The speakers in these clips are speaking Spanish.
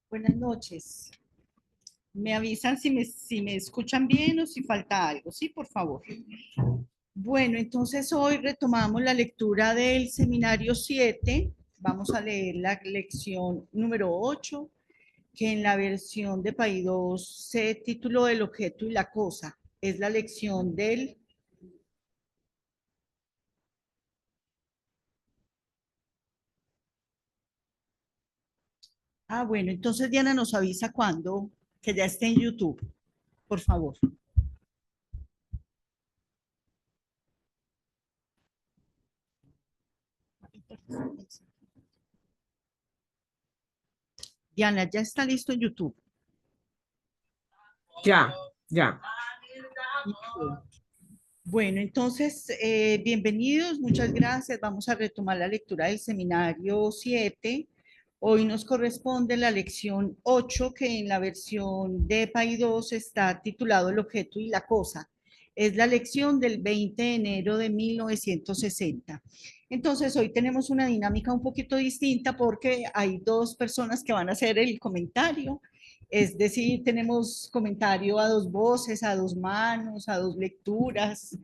Buenas noches. Me avisan si me escuchan bien o si falta algo. Sí, por favor. Bueno, entonces hoy retomamos la lectura del seminario 7. Vamos a leer la lección número 8, que en la versión de País 2 se tituló El objeto y la cosa. Es la lección del... Ah, bueno, entonces Diana nos avisa cuando, que ya esté en YouTube, por favor. Diana, ya está listo en YouTube. Ya, ya. Bueno, entonces, bienvenidos, muchas gracias. Vamos a retomar la lectura del seminario 7. Hoy nos corresponde la lección 8, que en la versión de País 2 está titulado El objeto y la cosa. Es la lección del 20 de enero de 1960. Entonces, hoy tenemos una dinámica un poquito distinta porque hay dos personas que van a hacer el comentario. Es decir, tenemos comentario a dos voces, a dos manos, a dos lecturas.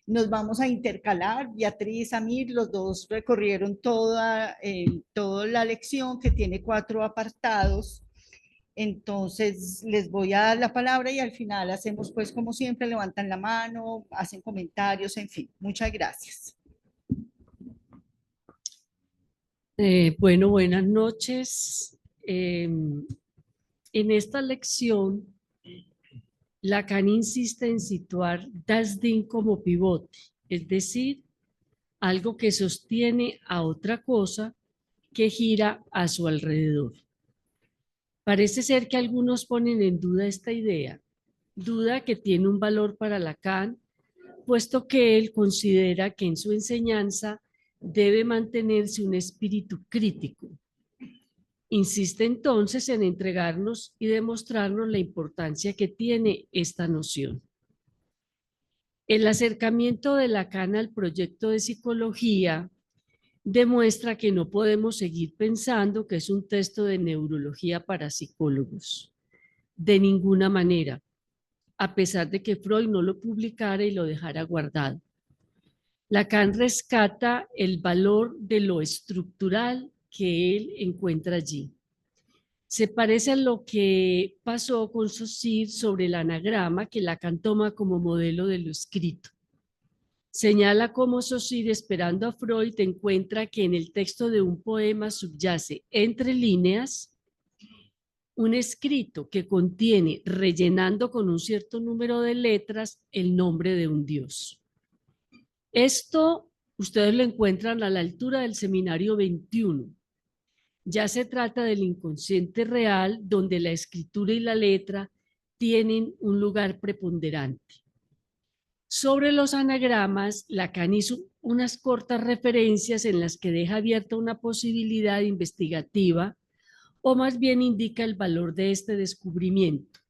Nos vamos a intercalar. Beatriz, Amir, los dos recorrieron toda la lección, que tiene 4 apartados. Entonces, les voy a dar la palabra y al final hacemos, pues, como siempre, levantan la mano, hacen comentarios, en fin. Muchas gracias. Bueno, buenas noches. En esta lección, Lacan insiste en situar das Ding como pivote, es decir, algo que sostiene a otra cosa que gira a su alrededor. Parece ser que algunos ponen en duda esta idea, duda que tiene un valor para Lacan, puesto que él considera que en su enseñanza debe mantenerse un espíritu crítico. Insiste entonces en entregarnos y demostrarnos la importancia que tiene esta noción. El acercamiento de Lacan al proyecto de psicología demuestra que no podemos seguir pensando que es un texto de neurología para psicólogos. De ninguna manera, a pesar de que Freud no lo publicara y lo dejara guardado. Lacan rescata el valor de lo estructural que él encuentra allí. Se parece a lo que pasó con Saussure sobre el anagrama, que Lacan toma como modelo de lo escrito. Señala cómo Saussure, esperando a Freud, encuentra que en el texto de un poema subyace entre líneas un escrito que contiene, rellenando con un cierto número de letras, el nombre de un dios. Esto ustedes lo encuentran a la altura del seminario 21. Ya se trata del inconsciente real, donde la escritura y la letra tienen un lugar preponderante. Sobre los anagramas, Lacan hizo unas cortas referencias en las que deja abierta una posibilidad investigativa, o más bien indica el valor de este descubrimiento,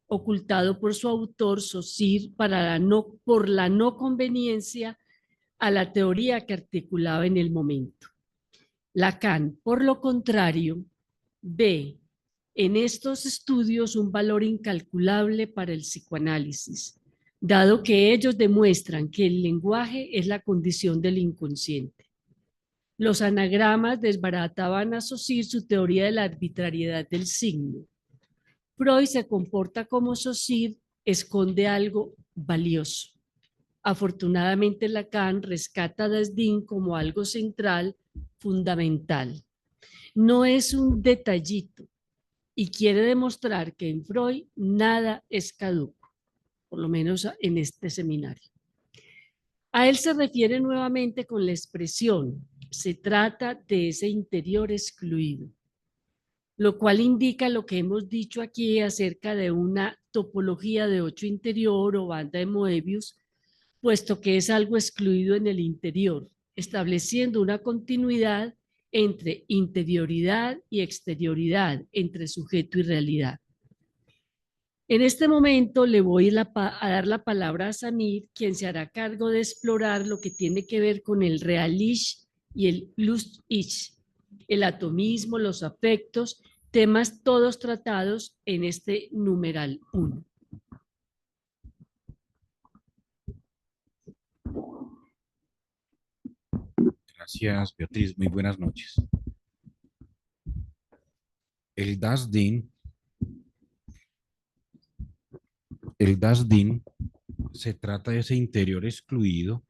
ocultado por su autor Saussure por la no conveniencia a la teoría que articulaba en el momento. Lacan, por lo contrario, ve en estos estudios un valor incalculable para el psicoanálisis, dado que ellos demuestran que el lenguaje es la condición del inconsciente. Los anagramas desbarataban a Saussure su teoría de la arbitrariedad del signo. Freud se comporta como Saussure, esconde algo valioso. Afortunadamente, Lacan rescata a Dasdin como algo central, fundamental. No es un detallito y quiere demostrar que en Freud nada es caduco, por lo menos en este seminario. A él se refiere nuevamente con la expresión, se trata de ese interior excluido, lo cual indica lo que hemos dicho aquí acerca de una topología de 8 interior o banda de Moebius, puesto que es algo excluido en el interior, estableciendo una continuidad entre interioridad y exterioridad, entre sujeto y realidad. En este momento le voy a dar la palabra a Samir, quien se hará cargo de explorar lo que tiene que ver con el real-ich y el lust-ich, el atomismo, los afectos Temas todos tratados en este numeral 1. Gracias, Beatriz. Muy buenas noches. El Das Ding se trata de ese interior excluido,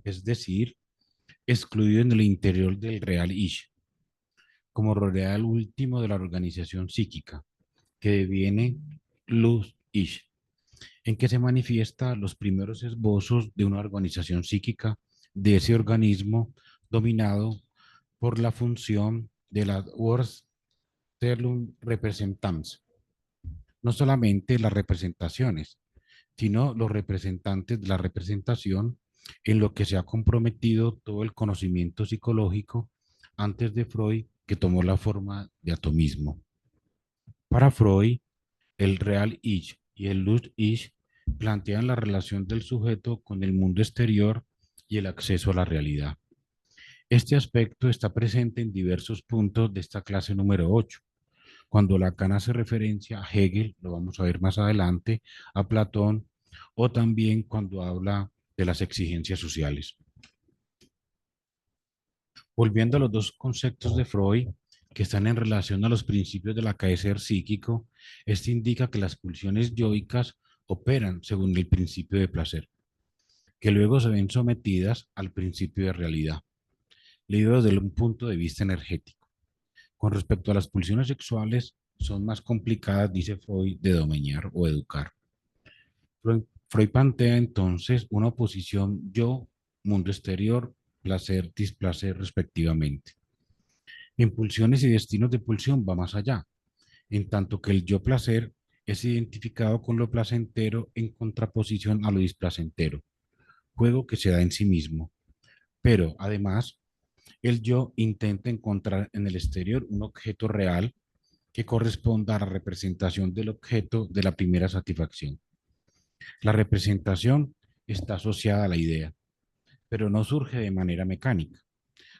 es decir, excluido en el interior del real Ich, como real último de la organización psíquica, que deviene luz Ich, en que se manifiesta los primeros esbozos de una organización psíquica de ese organismo dominado por la función de la Vorstellung Repräsentanz. No solamente las representaciones, sino los representantes de la representación en lo que se ha comprometido todo el conocimiento psicológico antes de Freud, que tomó la forma de atomismo. Para Freud, el real Ich y el luz Ich plantean la relación del sujeto con el mundo exterior y el acceso a la realidad. Este aspecto está presente en diversos puntos de esta clase número 8. Cuando Lacan hace referencia a Hegel, lo vamos a ver más adelante, a Platón, o también cuando habla de las exigencias sociales. Volviendo a los dos conceptos de Freud, que están en relación a los principios del acaecer psíquico, este indica que las pulsiones yoicas operan según el principio de placer, que luego se ven sometidas al principio de realidad, leído desde un punto de vista energético. Con respecto a las pulsiones sexuales, son más complicadas, dice Freud, de domeñar o educar. Freud plantea entonces una oposición yo, mundo exterior, placer, displacer, respectivamente. En pulsiones y destinos de pulsión va más allá, en tanto que el yo placer es identificado con lo placentero en contraposición a lo displacentero, juego que se da en sí mismo. Pero además, el yo intenta encontrar en el exterior un objeto real que corresponda a la representación del objeto de la primera satisfacción. La representación está asociada a la idea, pero no surge de manera mecánica,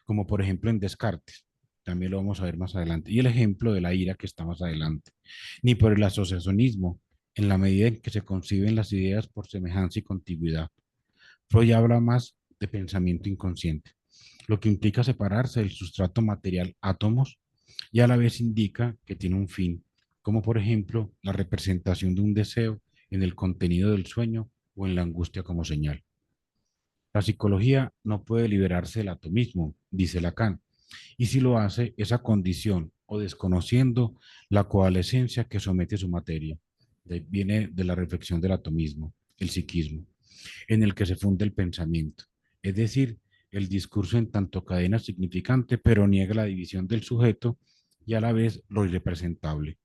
como por ejemplo en Descartes, también lo vamos a ver más adelante, y el ejemplo de la ira que está más adelante, ni por el asociacionismo, en la medida en que se conciben las ideas por semejanza y contigüidad. Freud habla más de pensamiento inconsciente, lo que implica separarse del sustrato material átomos y a la vez indica que tiene un fin, como por ejemplo la representación de un deseo en el contenido del sueño o en la angustia como señal. La psicología no puede liberarse del atomismo, dice Lacan, y si lo hace, esa condición o desconociendo la coalescencia que somete su materia. Viene de la reflexión del atomismo, el psiquismo, en el que se funde el pensamiento, es decir, el discurso en tanto cadena significante, pero niega la división del sujeto y a la vez lo irrepresentable.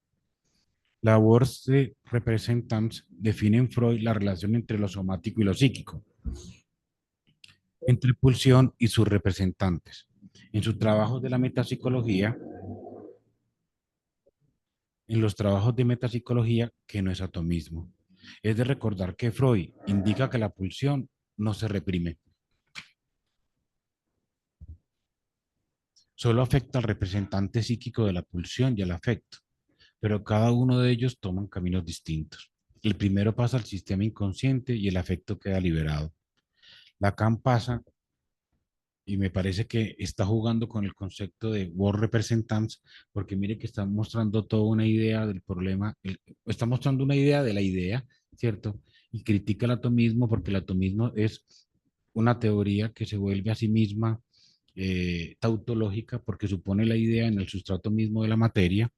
La Worste Repräsentanz define en Freud la relación entre lo somático y lo psíquico, entre pulsión y sus representantes. En sus trabajos de la metapsicología, en los trabajos de metapsicología, que no es atomismo. Es de recordar que Freud indica que la pulsión no se reprime. Solo afecta al representante psíquico de la pulsión y al afecto, pero cada uno de ellos toman caminos distintos. El primero pasa al sistema inconsciente y el afecto queda liberado. Lacan pasa, y me parece que está jugando con el concepto de Word Representants, porque mire que está mostrando toda una idea del problema, está mostrando una idea de la idea, ¿cierto? Y critica el atomismo porque el atomismo es una teoría que se vuelve a sí misma tautológica porque supone la idea en el sustrato mismo de la materia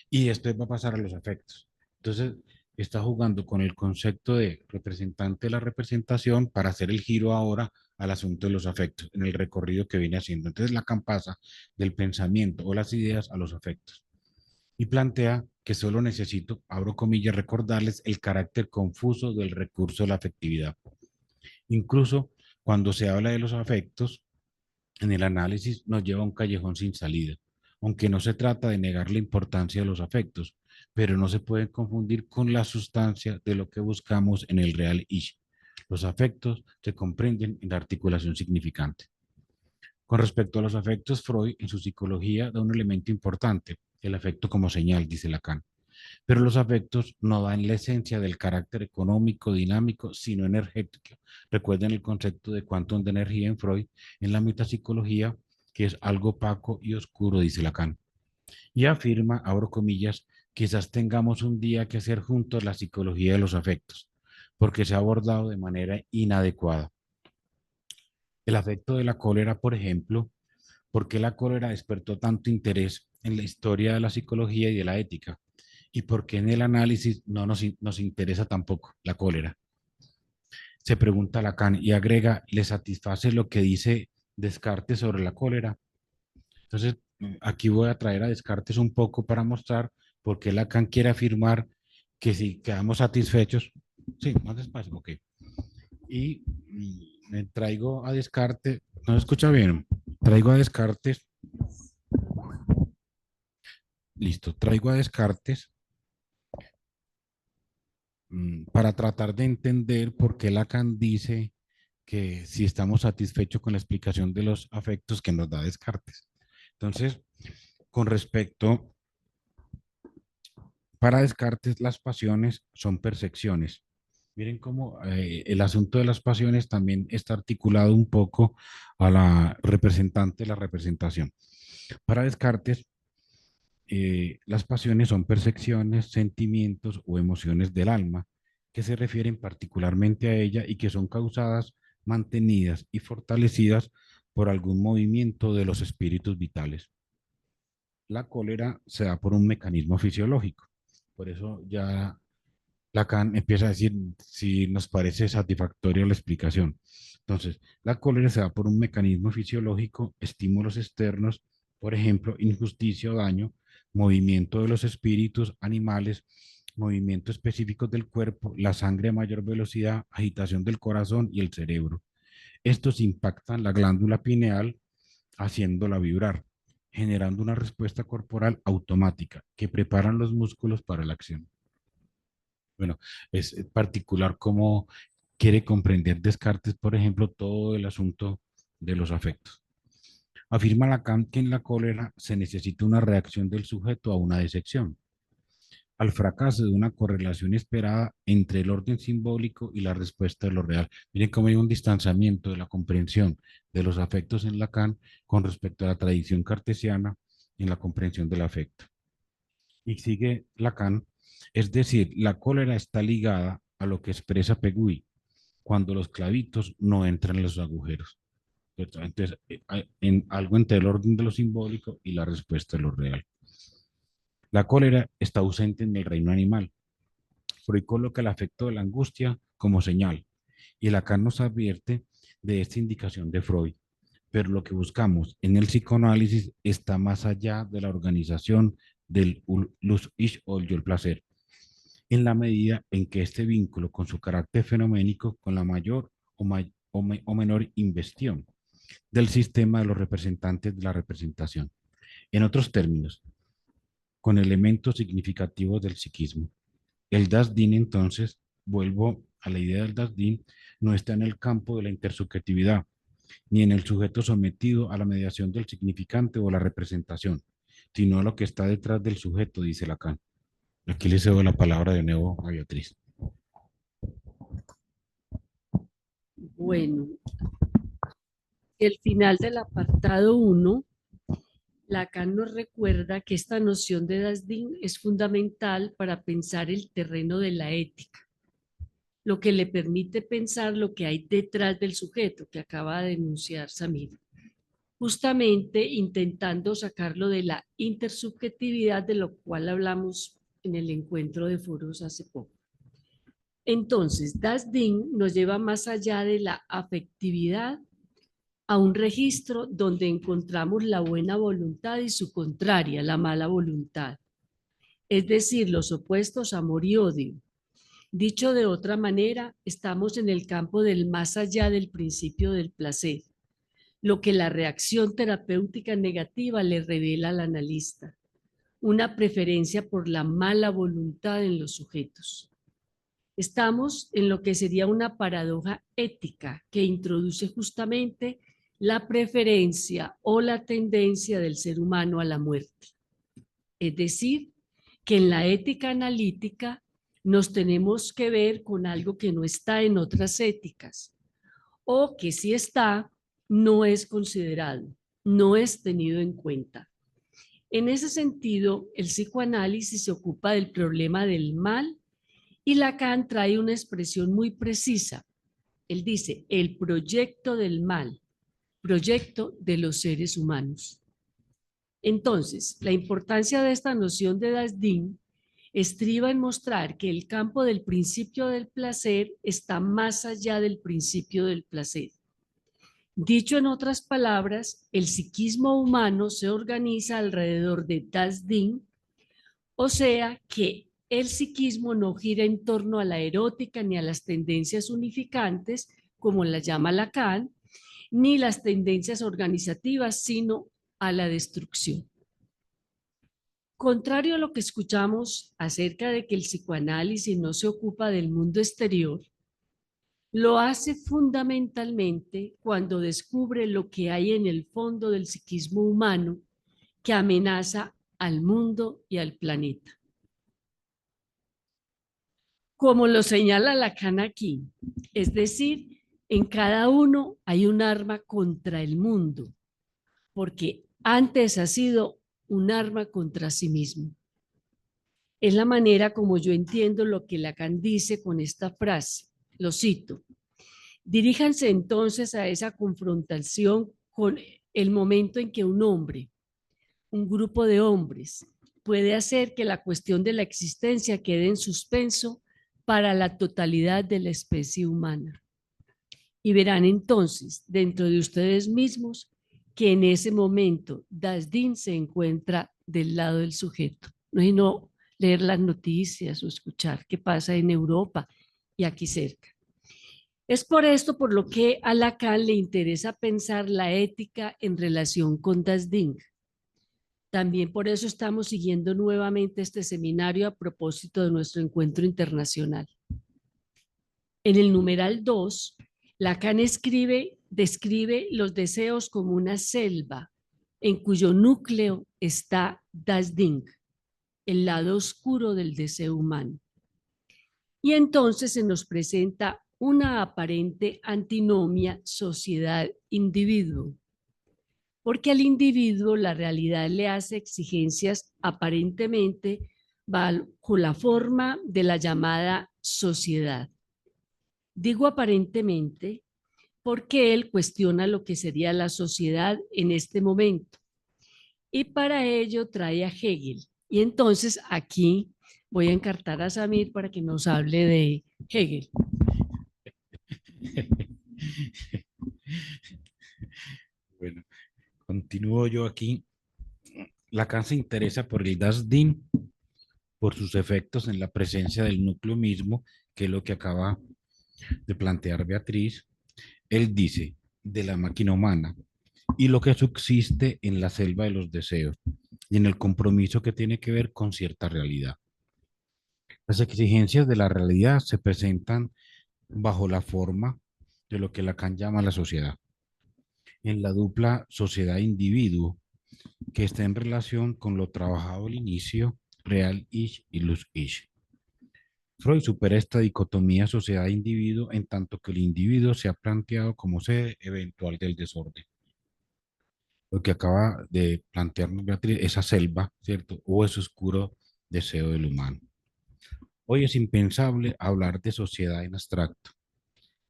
y después va a pasar a los afectos. Entonces, está jugando con el concepto de representante de la representación para hacer el giro ahora al asunto de los afectos, en el recorrido que viene haciendo. Entonces, Lacan pasa del pensamiento o las ideas a los afectos y plantea que solo necesito, abro comillas, recordarles el carácter confuso del recurso de la afectividad. Incluso cuando se habla de los afectos, en el análisis nos lleva a un callejón sin salida, aunque no se trata de negar la importancia de los afectos, pero no se pueden confundir con la sustancia de lo que buscamos en el real Ich. Los afectos se comprenden en la articulación significante. Con respecto a los afectos, Freud en su psicología da un elemento importante, el afecto como señal, dice Lacan. Pero los afectos no dan la esencia del carácter económico, dinámico, sino energético. Recuerden el concepto de quantum de energía en Freud, en la metapsicología, que es algo opaco y oscuro, dice Lacan. Y afirma, abro comillas, quizás tengamos un día que hacer juntos la psicología de los afectos, porque se ha abordado de manera inadecuada. El afecto de la cólera, por ejemplo, ¿por qué la cólera despertó tanto interés en la historia de la psicología y de la ética? ¿Y por qué en el análisis no nos interesa tampoco la cólera? Se pregunta Lacan y agrega, ¿le satisface lo que dice Descartes sobre la cólera? Entonces, aquí voy a traer a Descartes un poco para mostrar por qué Lacan quiere afirmar que si quedamos satisfechos, sí, más despacio, ok. Y me traigo a Descartes, ¿no se escucha bien? Traigo a Descartes, listo, traigo a Descartes para tratar de entender por qué Lacan dice que si estamos satisfechos con la explicación de los afectos que nos da Descartes. Entonces, con respecto, para Descartes, las pasiones son percepciones. Miren cómo el asunto de las pasiones también está articulado un poco a la representante de la representación. Para Descartes, las pasiones son percepciones, sentimientos o emociones del alma que se refieren particularmente a ella y que son causadas, mantenidas y fortalecidas por algún movimiento de los espíritus vitales. La cólera se da por un mecanismo fisiológico. Por eso ya Lacan empieza a decir si nos parece satisfactoria la explicación. Entonces, la cólera se da por un mecanismo fisiológico, estímulos externos, por ejemplo, injusticia o daño, movimiento de los espíritus animales, movimientos específicos del cuerpo, la sangre a mayor velocidad, agitación del corazón y el cerebro. Estos impactan la glándula pineal haciéndola vibrar, generando una respuesta corporal automática que preparan los músculos para la acción. Bueno, es particular cómo quiere comprender Descartes, por ejemplo, todo el asunto de los afectos. Afirma Lacan que en la cólera se necesita una reacción del sujeto a una decepción, al fracaso de una correlación esperada entre el orden simbólico y la respuesta de lo real. Miren cómo hay un distanciamiento de la comprensión de los afectos en Lacan con respecto a la tradición cartesiana en la comprensión del afecto. Y sigue Lacan, es decir, la cólera está ligada a lo que expresa Pegui, cuando los clavitos no entran en los agujeros. Entonces, en algo entre el orden de lo simbólico y la respuesta de lo real. La cólera está ausente en el reino animal. Freud coloca el afecto de la angustia como señal y Lacan nos advierte de esta indicación de Freud. Pero lo que buscamos en el psicoanálisis está más allá de la organización del luz-ich o el yo el placer, en la medida en que este vínculo con su carácter fenoménico, con la mayor o menor investión del sistema de los representantes de la representación. En otros términos, con elementos significativos del psiquismo. El Das Ding, entonces, vuelvo a la idea del Das Ding, no está en el campo de la intersubjetividad, ni en el sujeto sometido a la mediación del significante o la representación, sino a lo que está detrás del sujeto, dice Lacan. Aquí le cedo la palabra de nuevo a Beatriz. Bueno, el final del apartado 1, Lacan nos recuerda que esta noción de Das Ding es fundamental para pensar el terreno de la ética, lo que le permite pensar lo que hay detrás del sujeto que acaba de denunciar Samir, justamente intentando sacarlo de la intersubjetividad de lo cual hablamos en el encuentro de foros hace poco. Entonces, Das Ding nos lleva más allá de la afectividad a un registro donde encontramos la buena voluntad y su contraria, la mala voluntad. Es decir, los opuestos amor y odio. Dicho de otra manera, estamos en el campo del más allá del principio del placer, lo que la reacción terapéutica negativa le revela al analista, una preferencia por la mala voluntad en los sujetos. Estamos en lo que sería una paradoja ética que introduce justamente la preferencia o la tendencia del ser humano a la muerte. Es decir, que en la ética analítica nos tenemos que ver con algo que no está en otras éticas o que si está, no es considerado, no es tenido en cuenta. En ese sentido, el psicoanálisis se ocupa del problema del mal y Lacan trae una expresión muy precisa. Él dice, el proyecto del mal, proyecto de los seres humanos. Entonces, la importancia de esta noción de Dasdin estriba en mostrar que el campo del principio del placer está más allá del principio del placer. Dicho en otras palabras, el psiquismo humano se organiza alrededor de Dasdin, o sea que el psiquismo no gira en torno a la erótica ni a las tendencias unificantes, como la llama Lacan, ni las tendencias organizativas, sino a la destrucción. Contrario a lo que escuchamos acerca de que el psicoanálisis no se ocupa del mundo exterior, lo hace fundamentalmente cuando descubre lo que hay en el fondo del psiquismo humano que amenaza al mundo y al planeta. Como lo señala Lacan aquí, es decir, en cada uno hay un arma contra el mundo, porque antes ha sido un arma contra sí mismo. Es la manera como yo entiendo lo que Lacan dice con esta frase. Lo cito. Diríjanse entonces a esa confrontación con el momento en que un hombre, un grupo de hombres, puede hacer que la cuestión de la existencia quede en suspenso para la totalidad de la especie humana. Y verán entonces dentro de ustedes mismos que en ese momento Dasdin se encuentra del lado del sujeto. No es no leer las noticias o escuchar qué pasa en Europa y aquí cerca. Es por esto por lo que a Lacan le interesa pensar la ética en relación con Dasdin. También por eso estamos siguiendo nuevamente este seminario a propósito de nuestro encuentro internacional. En el numeral 2, Lacan describe los deseos como una selva en cuyo núcleo está Dasdin, el lado oscuro del deseo humano. Y entonces se nos presenta una aparente antinomia sociedad-individuo, porque al individuo la realidad le hace exigencias aparentemente bajo la forma de la llamada sociedad. Digo aparentemente porque él cuestiona lo que sería la sociedad en este momento y para ello trae a Hegel. Y entonces aquí voy a encartar a Samir para que nos hable de Hegel. Bueno, continúo yo aquí. Lacan se interesa por el Dasdin, por sus efectos en la presencia del núcleo mismo, que es lo que acaba de plantear Beatriz. Él dice, de la máquina humana y lo que subsiste en la selva de los deseos y en el compromiso que tiene que ver con cierta realidad. Las exigencias de la realidad se presentan bajo la forma de lo que Lacan llama la sociedad. En la dupla sociedad-individuo, que está en relación con lo trabajado al inicio, real-ich y luz-ich. Freud supera esta dicotomía sociedad-individuo en tanto que el individuo se ha planteado como sede eventual del desorden. Lo que acaba de plantearnos Beatriz, esa selva, ¿cierto? O ese oscuro deseo del humano. Hoy es impensable hablar de sociedad en abstracto.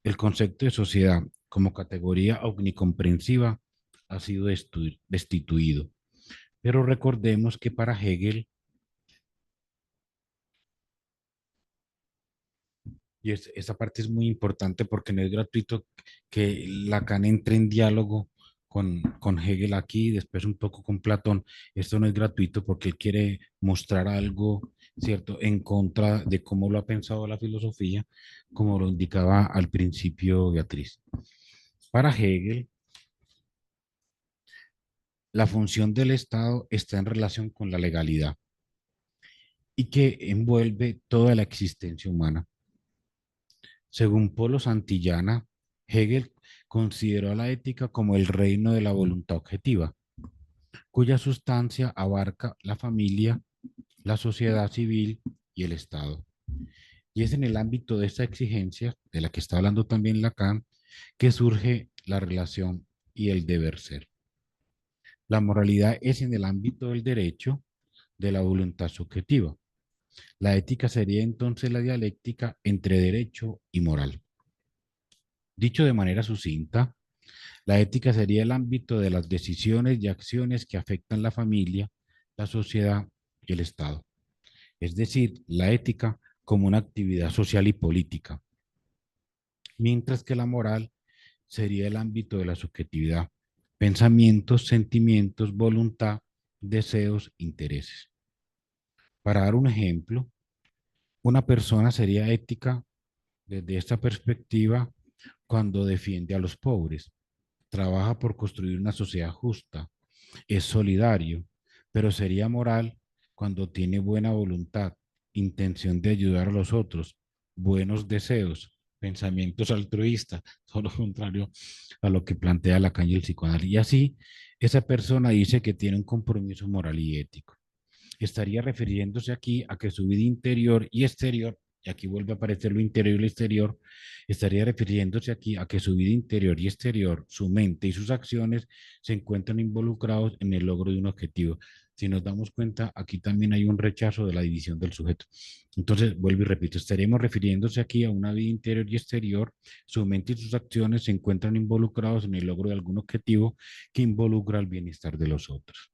El concepto de sociedad como categoría omnicomprensiva ha sido destituido. Pero recordemos que para Hegel, y esa parte es muy importante porque no es gratuito que Lacan entre en diálogo con Hegel aquí, después un poco con Platón. Esto no es gratuito porque él quiere mostrar algo, ¿cierto?, en contra de cómo lo ha pensado la filosofía, como lo indicaba al principio Beatriz. Para Hegel, la función del Estado está en relación con la legalidad y que envuelve toda la existencia humana. Según Polo Santillana, Hegel consideró a la ética como el reino de la voluntad objetiva, cuya sustancia abarca la familia, la sociedad civil y el Estado. Y es en el ámbito de esta exigencia, de la que está hablando también Lacan, que surge la relación y el deber ser. La moralidad es en el ámbito del derecho, de la voluntad subjetiva. La ética sería entonces la dialéctica entre derecho y moral. Dicho de manera sucinta, la ética sería el ámbito de las decisiones y acciones que afectan la familia, la sociedad y el Estado. Es decir, la ética como una actividad social y política, mientras que la moral sería el ámbito de la subjetividad, pensamientos, sentimientos, voluntad, deseos, intereses. Para dar un ejemplo, una persona sería ética desde esta perspectiva cuando defiende a los pobres, trabaja por construir una sociedad justa, es solidario, pero sería moral cuando tiene buena voluntad, intención de ayudar a los otros, buenos deseos, pensamientos altruistas, todo lo contrario a lo que plantea Lacan y el psicoanálisis. Y así, esa persona dice que tiene un compromiso moral y ético. Estaría refiriéndose aquí a que su vida interior y exterior, y aquí vuelve a aparecer lo interior y lo exterior, estaría refiriéndose aquí a que su vida interior y exterior, su mente y sus acciones se encuentran involucrados en el logro de un objetivo. Si nos damos cuenta, aquí también hay un rechazo de la división del sujeto. Entonces, vuelvo y repito, estaríamos refiriéndose aquí a una vida interior y exterior, su mente y sus acciones se encuentran involucrados en el logro de algún objetivo que involucra el bienestar de los otros.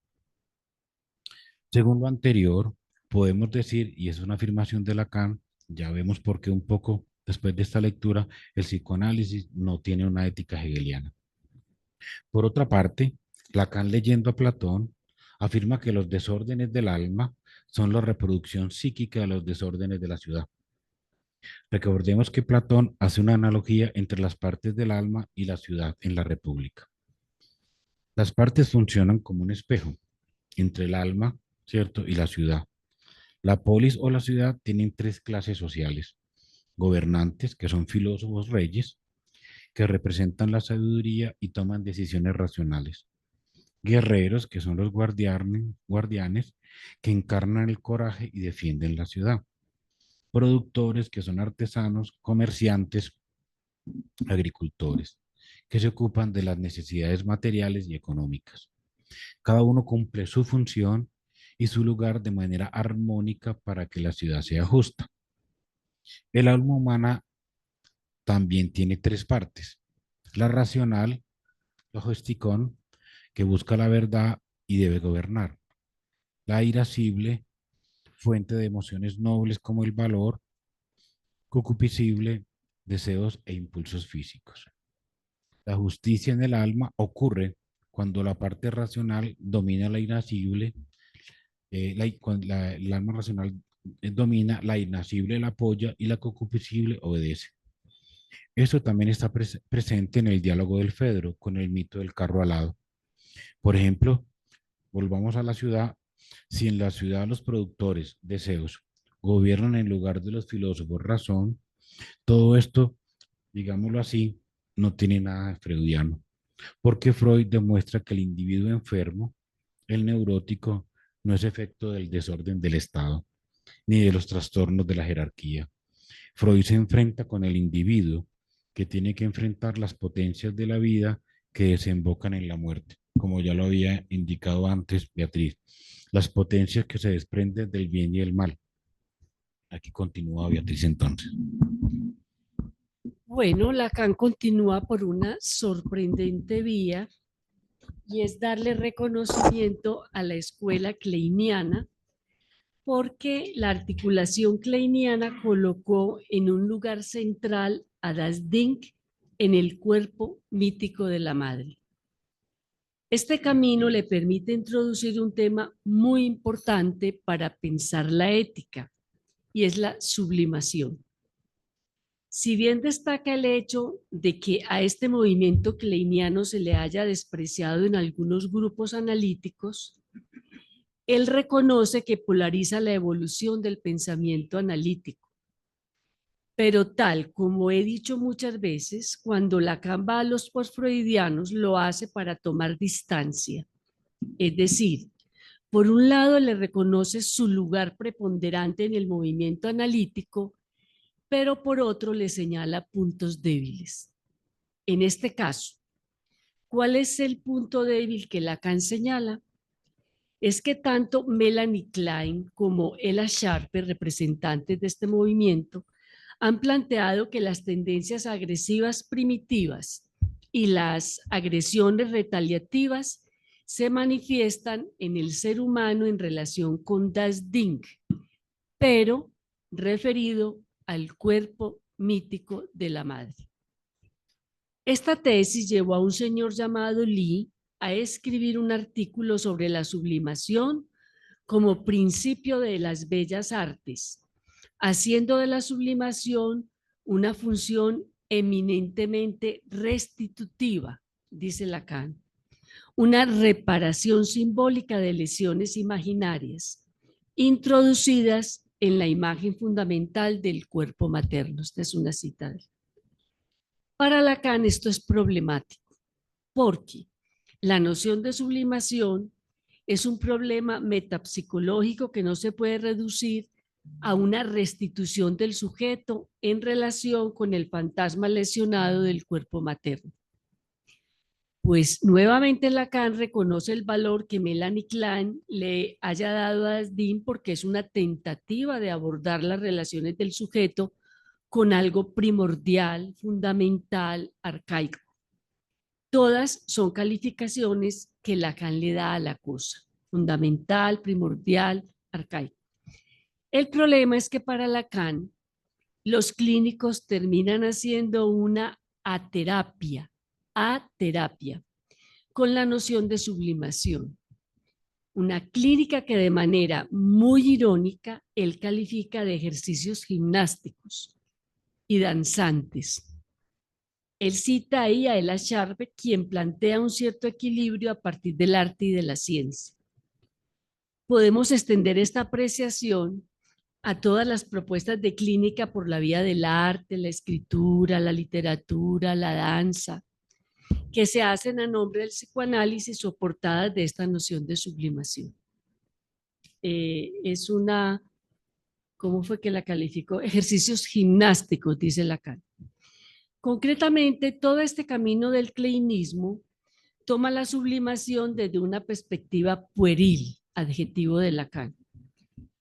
Según lo anterior, podemos decir, y es una afirmación de Lacan, ya vemos por qué un poco después de esta lectura, el psicoanálisis no tiene una ética hegeliana. Por otra parte, Lacan, leyendo a Platón, afirma que los desórdenes del alma son la reproducción psíquica de los desórdenes de la ciudad. Recordemos que Platón hace una analogía entre las partes del alma y la ciudad en la República. Las partes funcionan como un espejo entre el alma, ¿cierto?, y la ciudad. La polis o la ciudad tienen tres clases sociales: gobernantes, que son filósofos reyes, que representan la sabiduría y toman decisiones racionales; guerreros, que son los guardianes, que encarnan el coraje y defienden la ciudad; productores, que son artesanos, comerciantes, agricultores, que se ocupan de las necesidades materiales y económicas. Cada uno cumple su función y su lugar de manera armónica para que la ciudad sea justa. El alma humana también tiene tres partes: la racional, logisticón, que busca la verdad y debe gobernar; la irascible, fuente de emociones nobles como el valor; concupiscible, deseos e impulsos físicos. La justicia en el alma ocurre cuando la parte racional domina la irascible, el alma racional domina, la irascible la apoya y la concupiscible obedece. Esto también está presente en el diálogo del Fedro con el mito del carro alado. Por ejemplo, volvamos a la ciudad. Si en la ciudad los productores, deseos, gobiernan en lugar de los filósofos, razón, todo esto, digámoslo así, no tiene nada de freudiano, porque Freud demuestra que el individuo enfermo, el neurótico, no es efecto del desorden del Estado, ni de los trastornos de la jerarquía. Freud se enfrenta con el individuo que tiene que enfrentar las potencias de la vida que desembocan en la muerte, como ya lo había indicado antes Beatriz, las potencias que se desprenden del bien y el mal. Aquí continúa Beatriz entonces. Bueno, Lacan continúa por una sorprendente vía y es darle reconocimiento a la escuela kleiniana, porque la articulación kleiniana colocó en un lugar central a Das Ding en el cuerpo mítico de la madre. Este camino le permite introducir un tema muy importante para pensar la ética, y es la sublimación. Si bien destaca el hecho de que a este movimiento kleiniano se le haya despreciado en algunos grupos analíticos, él reconoce que polariza la evolución del pensamiento analítico. Pero tal como he dicho muchas veces, cuando Lacan va a los postfreudianos lo hace para tomar distancia. Es decir, por un lado le reconoce su lugar preponderante en el movimiento analítico, pero por otro le señala puntos débiles. En este caso, ¿cuál es el punto débil que Lacan señala? Es que tanto Melanie Klein como Ella Sharpe, representantes de este movimiento, han planteado que las tendencias agresivas primitivas y las agresiones retaliativas se manifiestan en el ser humano en relación con das Ding, pero referido al cuerpo mítico de la madre. Esta tesis llevó a un señor llamado Lee a escribir un artículo sobre la sublimación como principio de las bellas artes, haciendo de la sublimación una función eminentemente restitutiva, dice Lacan, una reparación simbólica de lesiones imaginarias introducidas en la imagen fundamental del cuerpo materno. Esta es una cita de él. Para Lacan esto es problemático, porque la noción de sublimación es un problema metapsicológico que no se puede reducir a una restitución del sujeto en relación con el fantasma lesionado del cuerpo materno. Pues nuevamente Lacan reconoce el valor que Melanie Klein le haya dado a Dean porque es una tentativa de abordar las relaciones del sujeto con algo primordial, fundamental, arcaico. Todas son calificaciones que Lacan le da a la cosa, fundamental, primordial, arcaico. El problema es que para Lacan, los clínicos terminan haciendo una aterapia con la noción de sublimación. Una clínica que de manera muy irónica él califica de ejercicios gimnásticos y danzantes. Él cita ahí a Ella Sharpe, quien plantea un cierto equilibrio a partir del arte y de la ciencia. Podemos extender esta apreciación a todas las propuestas de clínica por la vía del arte, la escritura, la literatura, la danza, que se hacen a nombre del psicoanálisis soportadas de esta noción de sublimación. Es una, ¿cómo fue que la calificó? Ejercicios gimnásticos, dice Lacan. Concretamente, todo este camino del kleinismo toma la sublimación desde una perspectiva pueril, adjetivo de Lacan.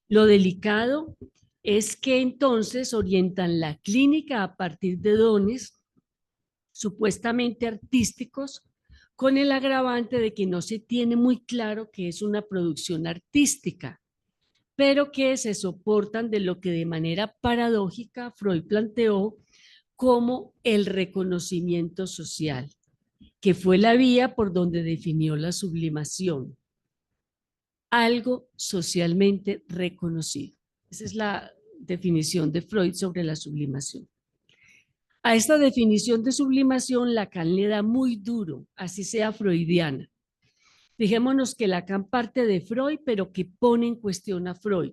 Lo delicado es que entonces orientan la clínica a partir de dones supuestamente artísticos, con el agravante de que no se tiene muy claro que es una producción artística, pero que se soportan de lo que de manera paradójica Freud planteó como el reconocimiento social, que fue la vía por donde definió la sublimación, algo socialmente reconocido. Esa es la definición de Freud sobre la sublimación. A esta definición de sublimación Lacan le da muy duro, así sea freudiana. Dejémonos que Lacan parte de Freud, pero que pone en cuestión a Freud.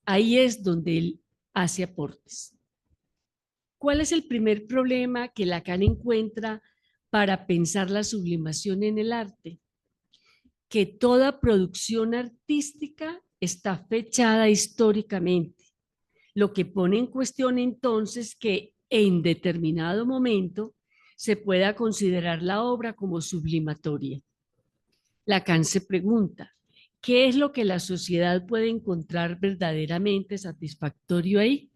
Ahí es donde él hace aportes. ¿Cuál es el primer problema que Lacan encuentra para pensar la sublimación en el arte? Que toda producción artística está fechada históricamente, lo que pone en cuestión entonces que en determinado momento se pueda considerar la obra como sublimatoria. Lacan se pregunta, ¿qué es lo que la sociedad puede encontrar verdaderamente satisfactorio ahí?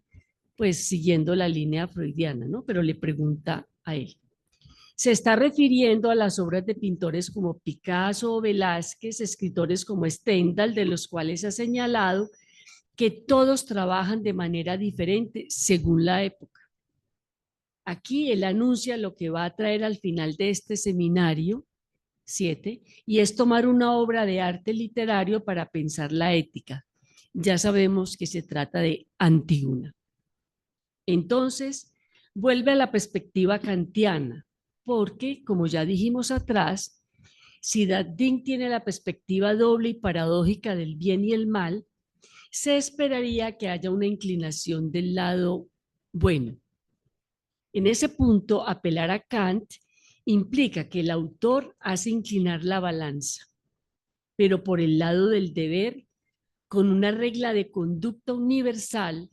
Pues siguiendo la línea freudiana, ¿no? Pero le pregunta a él. Se está refiriendo a las obras de pintores como Picasso o Velázquez, escritores como Stendhal, de los cuales ha señalado que todos trabajan de manera diferente según la época. Aquí él anuncia lo que va a traer al final de este seminario 7, y es tomar una obra de arte literario para pensar la ética. Ya sabemos que se trata de Antígona. Entonces, vuelve a la perspectiva kantiana, porque, como ya dijimos atrás, si Ding tiene la perspectiva doble y paradójica del bien y el mal, se esperaría que haya una inclinación del lado Bueno, en ese punto, apelar a Kant implica que el autor hace inclinar la balanza, pero por el lado del deber, con una regla de conducta universal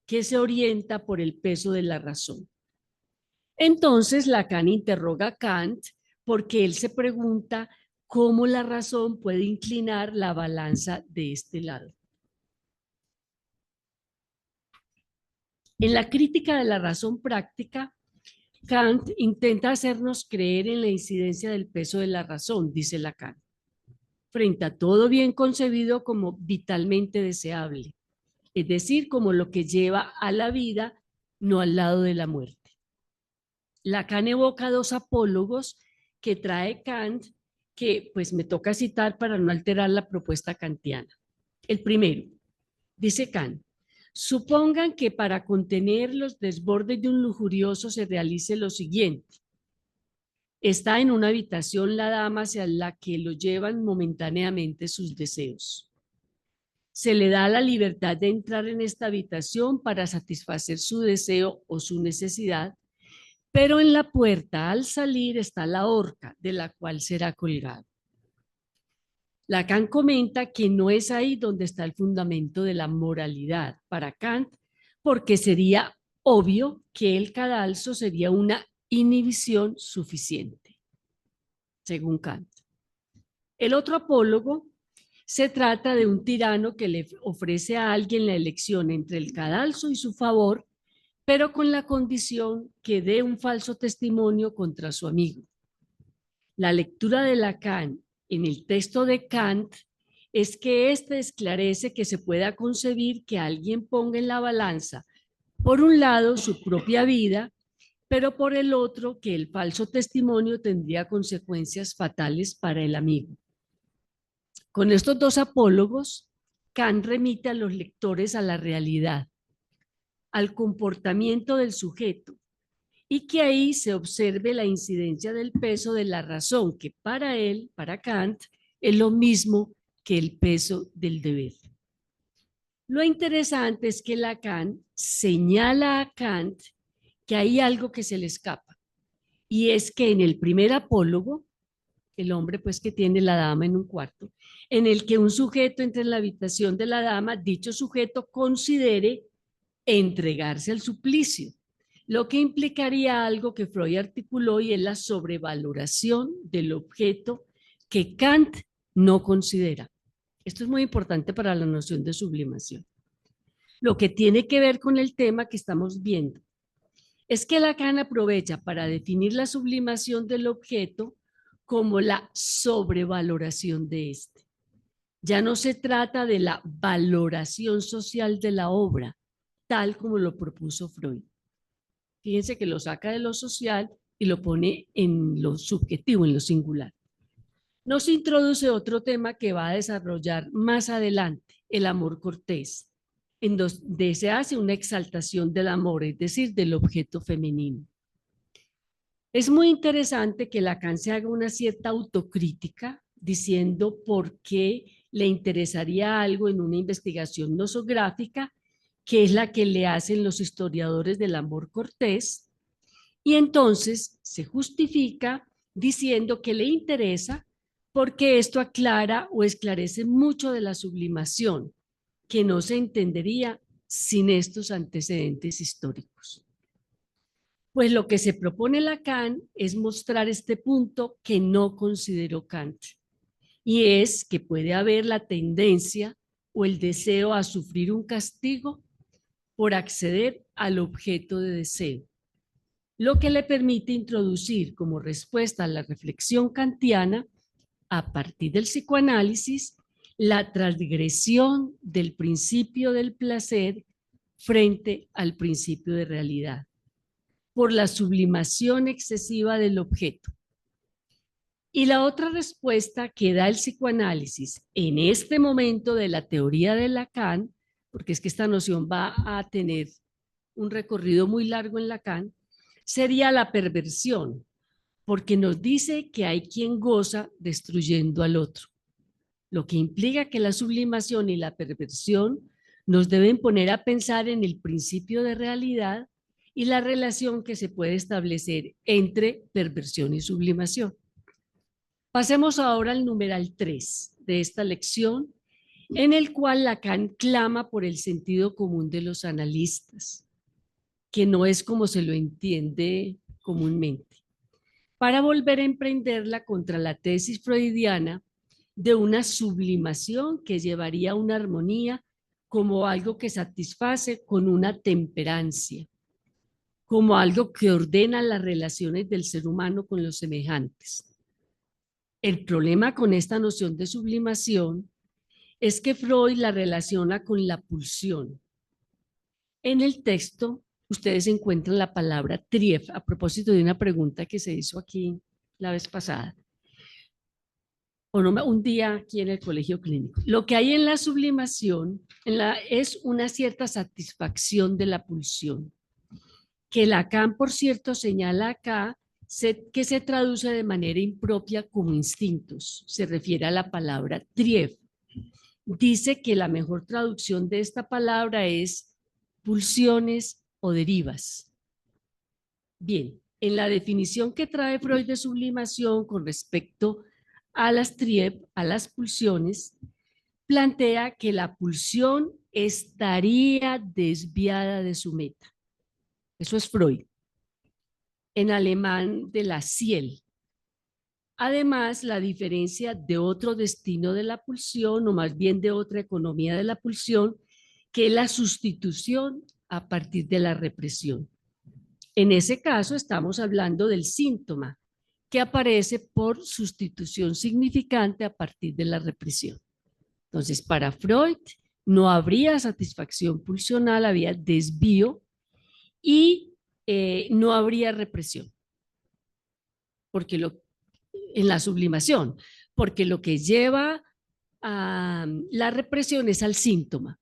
que se orienta por el peso de la razón. Entonces, Lacan interroga a Kant porque él se pregunta cómo la razón puede inclinar la balanza de este lado. En la crítica de la razón práctica, Kant intenta hacernos creer en la incidencia del peso de la razón, dice Lacan, frente a todo bien concebido como vitalmente deseable, es decir, como lo que lleva a la vida, no al lado de la muerte. Lacan evoca dos apólogos que trae Kant, que pues me toca citar para no alterar la propuesta kantiana. El primero, dice Kant: supongan que para contener los desbordes de un lujurioso se realice lo siguiente. Está en una habitación la dama hacia la que lo llevan momentáneamente sus deseos. Se le da la libertad de entrar en esta habitación para satisfacer su deseo o su necesidad, pero en la puerta al salir está la horca de la cual será colgado. Lacan comenta que no es ahí donde está el fundamento de la moralidad para Kant, porque sería obvio que el cadalso sería una inhibición suficiente, según Kant. El otro apólogo se trata de un tirano que le ofrece a alguien la elección entre el cadalso y su favor, pero con la condición que dé un falso testimonio contra su amigo. La lectura de Lacan en el texto de Kant es que éste esclarece que se pueda concebir que alguien ponga en la balanza, por un lado, su propia vida, pero por el otro, que el falso testimonio tendría consecuencias fatales para el amigo. Con estos dos apólogos, Kant remite a los lectores a la realidad, al comportamiento del sujeto, y que ahí se observe la incidencia del peso de la razón, que para él, para Kant, es lo mismo que el peso del deber. Lo interesante es que Lacan señala a Kant que hay algo que se le escapa, y es que en el primer apólogo, el hombre pues que tiene la dama en un cuarto, en el que un sujeto entra en la habitación de la dama, dicho sujeto considere entregarse al suplicio, lo que implicaría algo que Freud articuló, y es la sobrevaloración del objeto que Kant no considera. Esto es muy importante para la noción de sublimación. Lo que tiene que ver con el tema que estamos viendo es que Lacan aprovecha para definir la sublimación del objeto como la sobrevaloración de este. Ya no se trata de la valoración social de la obra, tal como lo propuso Freud. Fíjense que lo saca de lo social y lo pone en lo subjetivo, en lo singular. Nos introduce otro tema que va a desarrollar más adelante, el amor cortés, en donde se hace una exaltación del amor, es decir, del objeto femenino. Es muy interesante que Lacan se haga una cierta autocrítica diciendo por qué le interesaría algo en una investigación nosográfica, que es la que le hacen los historiadores del amor cortés, y entonces se justifica diciendo que le interesa porque esto aclara o esclarece mucho de la sublimación, que no se entendería sin estos antecedentes históricos. Pues lo que se propone Lacan es mostrar este punto que no consideró Kant, y es que puede haber la tendencia o el deseo a sufrir un castigo por acceder al objeto de deseo, lo que le permite introducir como respuesta a la reflexión kantiana, a partir del psicoanálisis, la transgresión del principio del placer frente al principio de realidad, por la sublimación excesiva del objeto. Y la otra respuesta que da el psicoanálisis en este momento de la teoría de Lacan, porque es que esta noción va a tener un recorrido muy largo en Lacan, sería la perversión, porque nos dice que hay quien goza destruyendo al otro, lo que implica que la sublimación y la perversión nos deben poner a pensar en el principio de realidad y la relación que se puede establecer entre perversión y sublimación. Pasemos ahora al numeral 3 de esta lección, en el cual Lacan clama por el sentido común de los analistas, que no es como se lo entiende comúnmente, para volver a emprenderla contra la tesis freudiana de una sublimación que llevaría a una armonía como algo que satisface con una temperancia, como algo que ordena las relaciones del ser humano con los semejantes. El problema con esta noción de sublimación es que Freud la relaciona con la pulsión. En el texto, ustedes encuentran la palabra trief, a propósito de una pregunta que se hizo aquí la vez pasada, o no, un día aquí en el colegio clínico. Lo que hay en la sublimación es una cierta satisfacción de la pulsión, que Lacan, por cierto, señala acá que se traduce de manera impropia como instintos. Se refiere a la palabra trief. Dice que la mejor traducción de esta palabra es pulsiones o derivas. Bien, en la definición que trae Freud de sublimación con respecto a las trief, a las pulsiones, plantea que la pulsión estaría desviada de su meta. Eso es Freud, en alemán de la Ziel. Además, la diferencia de otro destino de la pulsión, o más bien de otra economía de la pulsión, que es la sustitución a partir de la represión. En ese caso estamos hablando del síntoma que aparece por sustitución significante a partir de la represión. Entonces, para Freud no habría satisfacción pulsional, había desvío y no habría represión, porque en la sublimación, porque lo que lleva a la represión es al síntoma.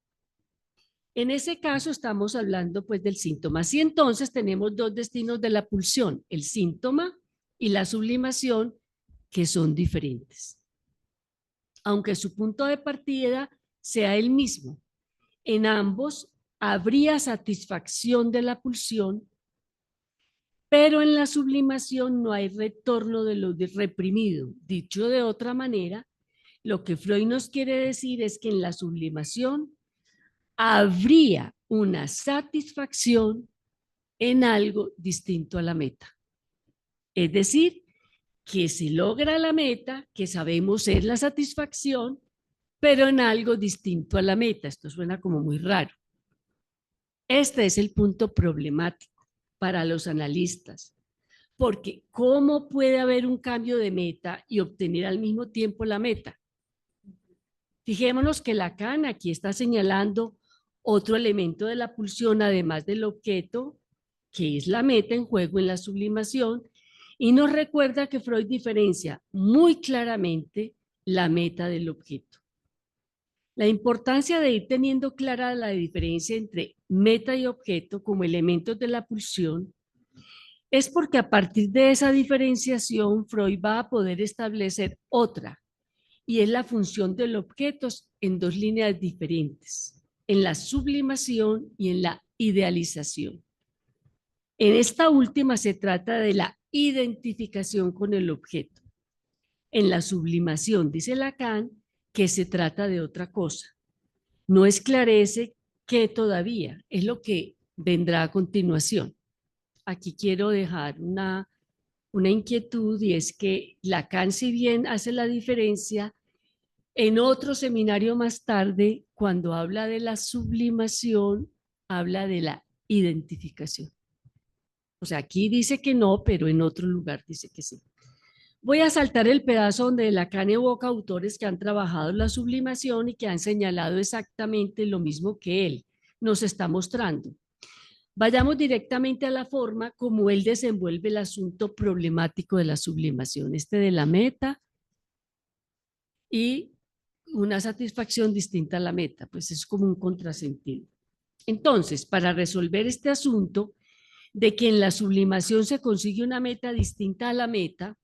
En ese caso estamos hablando pues del síntoma. Así entonces tenemos dos destinos de la pulsión, el síntoma y la sublimación, que son diferentes. Aunque su punto de partida sea el mismo, en ambos habría satisfacción de la pulsión, pero en la sublimación no hay retorno de lo reprimido. Dicho de otra manera, lo que Freud nos quiere decir es que en la sublimación habría una satisfacción en algo distinto a la meta. Es decir, que se logra la meta, que sabemos es la satisfacción, pero en algo distinto a la meta. Esto suena como muy raro. Este es el punto problemático para los analistas, porque ¿cómo puede haber un cambio de meta y obtener al mismo tiempo la meta? Fijémonos que Lacan aquí está señalando otro elemento de la pulsión, además del objeto, que es la meta en juego en la sublimación, y nos recuerda que Freud diferencia muy claramente la meta del objeto. La importancia de ir teniendo clara la diferencia entre meta y objeto como elementos de la pulsión es porque a partir de esa diferenciación Freud va a poder establecer otra, y es la función del objeto en dos líneas diferentes, en la sublimación y en la idealización. En esta última se trata de la identificación con el objeto. En la sublimación, dice Lacan, que se trata de otra cosa. No esclarece qué todavía, es lo que vendrá a continuación. Aquí quiero dejar una inquietud, y es que Lacan, si bien hace la diferencia, en otro seminario más tarde, cuando habla de la sublimación, habla de la identificación. O sea, aquí dice que no, pero en otro lugar dice que sí. Voy a saltar el pedazo donde Lacan evoca autores que han trabajado la sublimación y que han señalado exactamente lo mismo que él nos está mostrando. Vayamos directamente a la forma como él desenvuelve el asunto problemático de la sublimación, de la meta y una satisfacción distinta a la meta, pues es como un contrasentido. Entonces, para resolver este asunto de que en la sublimación se consigue una meta distinta a la meta,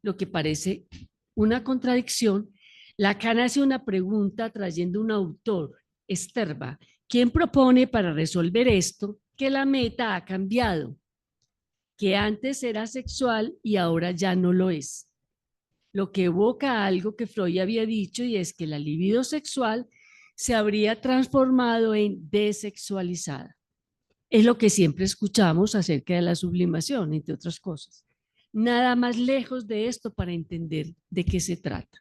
lo que parece una contradicción, Lacan hace una pregunta trayendo un autor, Sterba, quien propone para resolver esto que la meta ha cambiado, que antes era sexual y ahora ya no lo es. Lo que evoca algo que Freud había dicho, y es que la libido sexual se habría transformado en desexualizada. Es lo que siempre escuchamos acerca de la sublimación, entre otras cosas. Nada más lejos de esto para entender de qué se trata.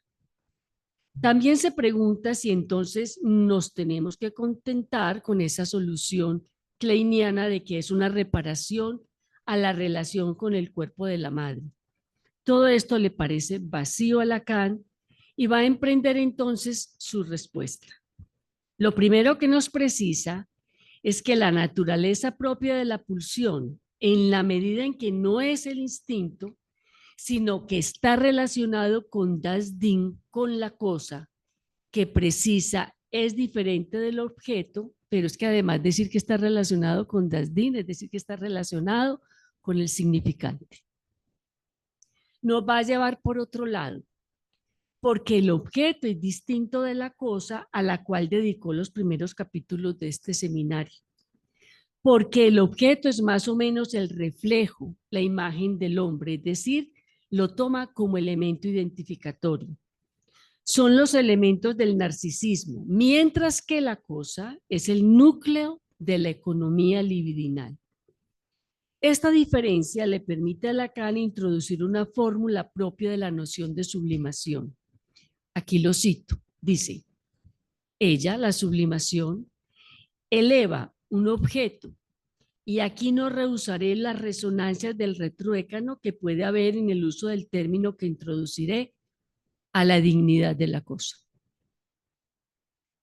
También se pregunta si entonces nos tenemos que contentar con esa solución kleiniana de que es una reparación a la relación con el cuerpo de la madre. Todo esto le parece vacío a Lacan y va a emprender entonces su respuesta. Lo primero que nos precisa es que la naturaleza propia de la pulsión, en la medida en que no es el instinto, sino que está relacionado con das Ding, con la cosa que precisa, es diferente del objeto, pero es que además decir que está relacionado con das Ding, es decir, que está relacionado con el significante. Nos va a llevar por otro lado, porque el objeto es distinto de la cosa a la cual dedicó los primeros capítulos de este seminario. Porque el objeto es más o menos el reflejo, la imagen del hombre, es decir, lo toma como elemento identificatorio. Son los elementos del narcisismo, mientras que la cosa es el núcleo de la economía libidinal. Esta diferencia le permite a Lacan introducir una fórmula propia de la noción de sublimación. Aquí lo cito, dice, ella, la sublimación, eleva un objeto, y aquí no rehusaré las resonancias del retruécano que puede haber en el uso del término que introduciré, a la dignidad de la cosa.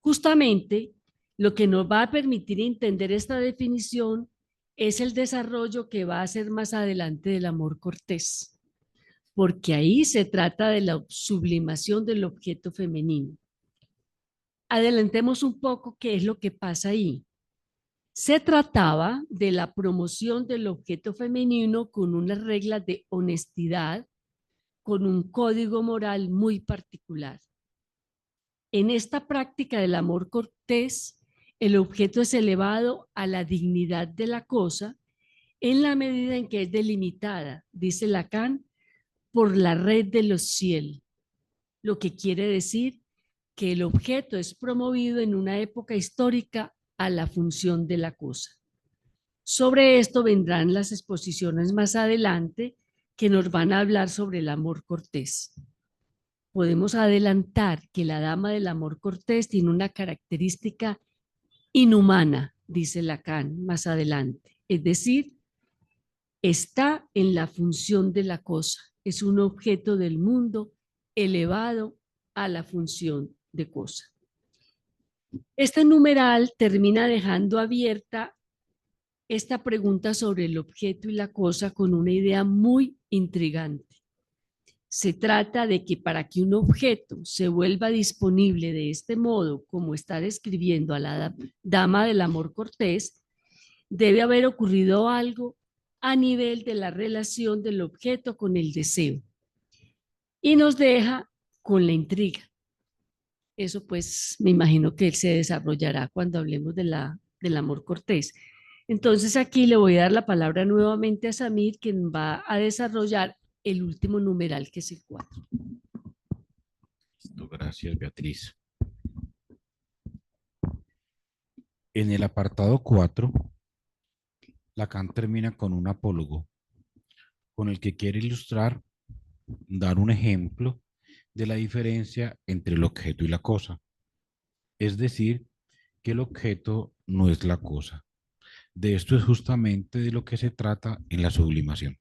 Justamente, lo que nos va a permitir entender esta definición es el desarrollo que va a hacer más adelante del amor cortés, porque ahí se trata de la sublimación del objeto femenino. Adelantemos un poco qué es lo que pasa ahí. Se trataba de la promoción del objeto femenino con unas reglas de honestidad, con un código moral muy particular. En esta práctica del amor cortés, el objeto es elevado a la dignidad de la cosa en la medida en que es delimitada, dice Lacan, por la red de los ciel, lo que quiere decir que el objeto es promovido en una época histórica a la función de la cosa. Sobre esto vendrán las exposiciones más adelante que nos van a hablar sobre el amor cortés. Podemos adelantar que la dama del amor cortés tiene una característica inhumana, dice Lacan más adelante, es decir, está en la función de la cosa, es un objeto del mundo elevado a la función de cosa. Este numeral termina dejando abierta esta pregunta sobre el objeto y la cosa con una idea muy intrigante. Se trata de que para que un objeto se vuelva disponible de este modo, como está describiendo a la dama del amor cortés, debe haber ocurrido algo a nivel de la relación del objeto con el deseo. Y nos deja con la intriga. Eso pues me imagino que se desarrollará cuando hablemos del amor cortés. Entonces aquí le voy a dar la palabra nuevamente a Samir, quien va a desarrollar el último numeral, que es el 4. Gracias, Beatriz. En el apartado 4, Lacan termina con un apólogo, con el que quiere ilustrar, dar un ejemplo de la diferencia entre el objeto y la cosa. Es decir, que el objeto no es la cosa. De esto es justamente de lo que se trata en la sublimación.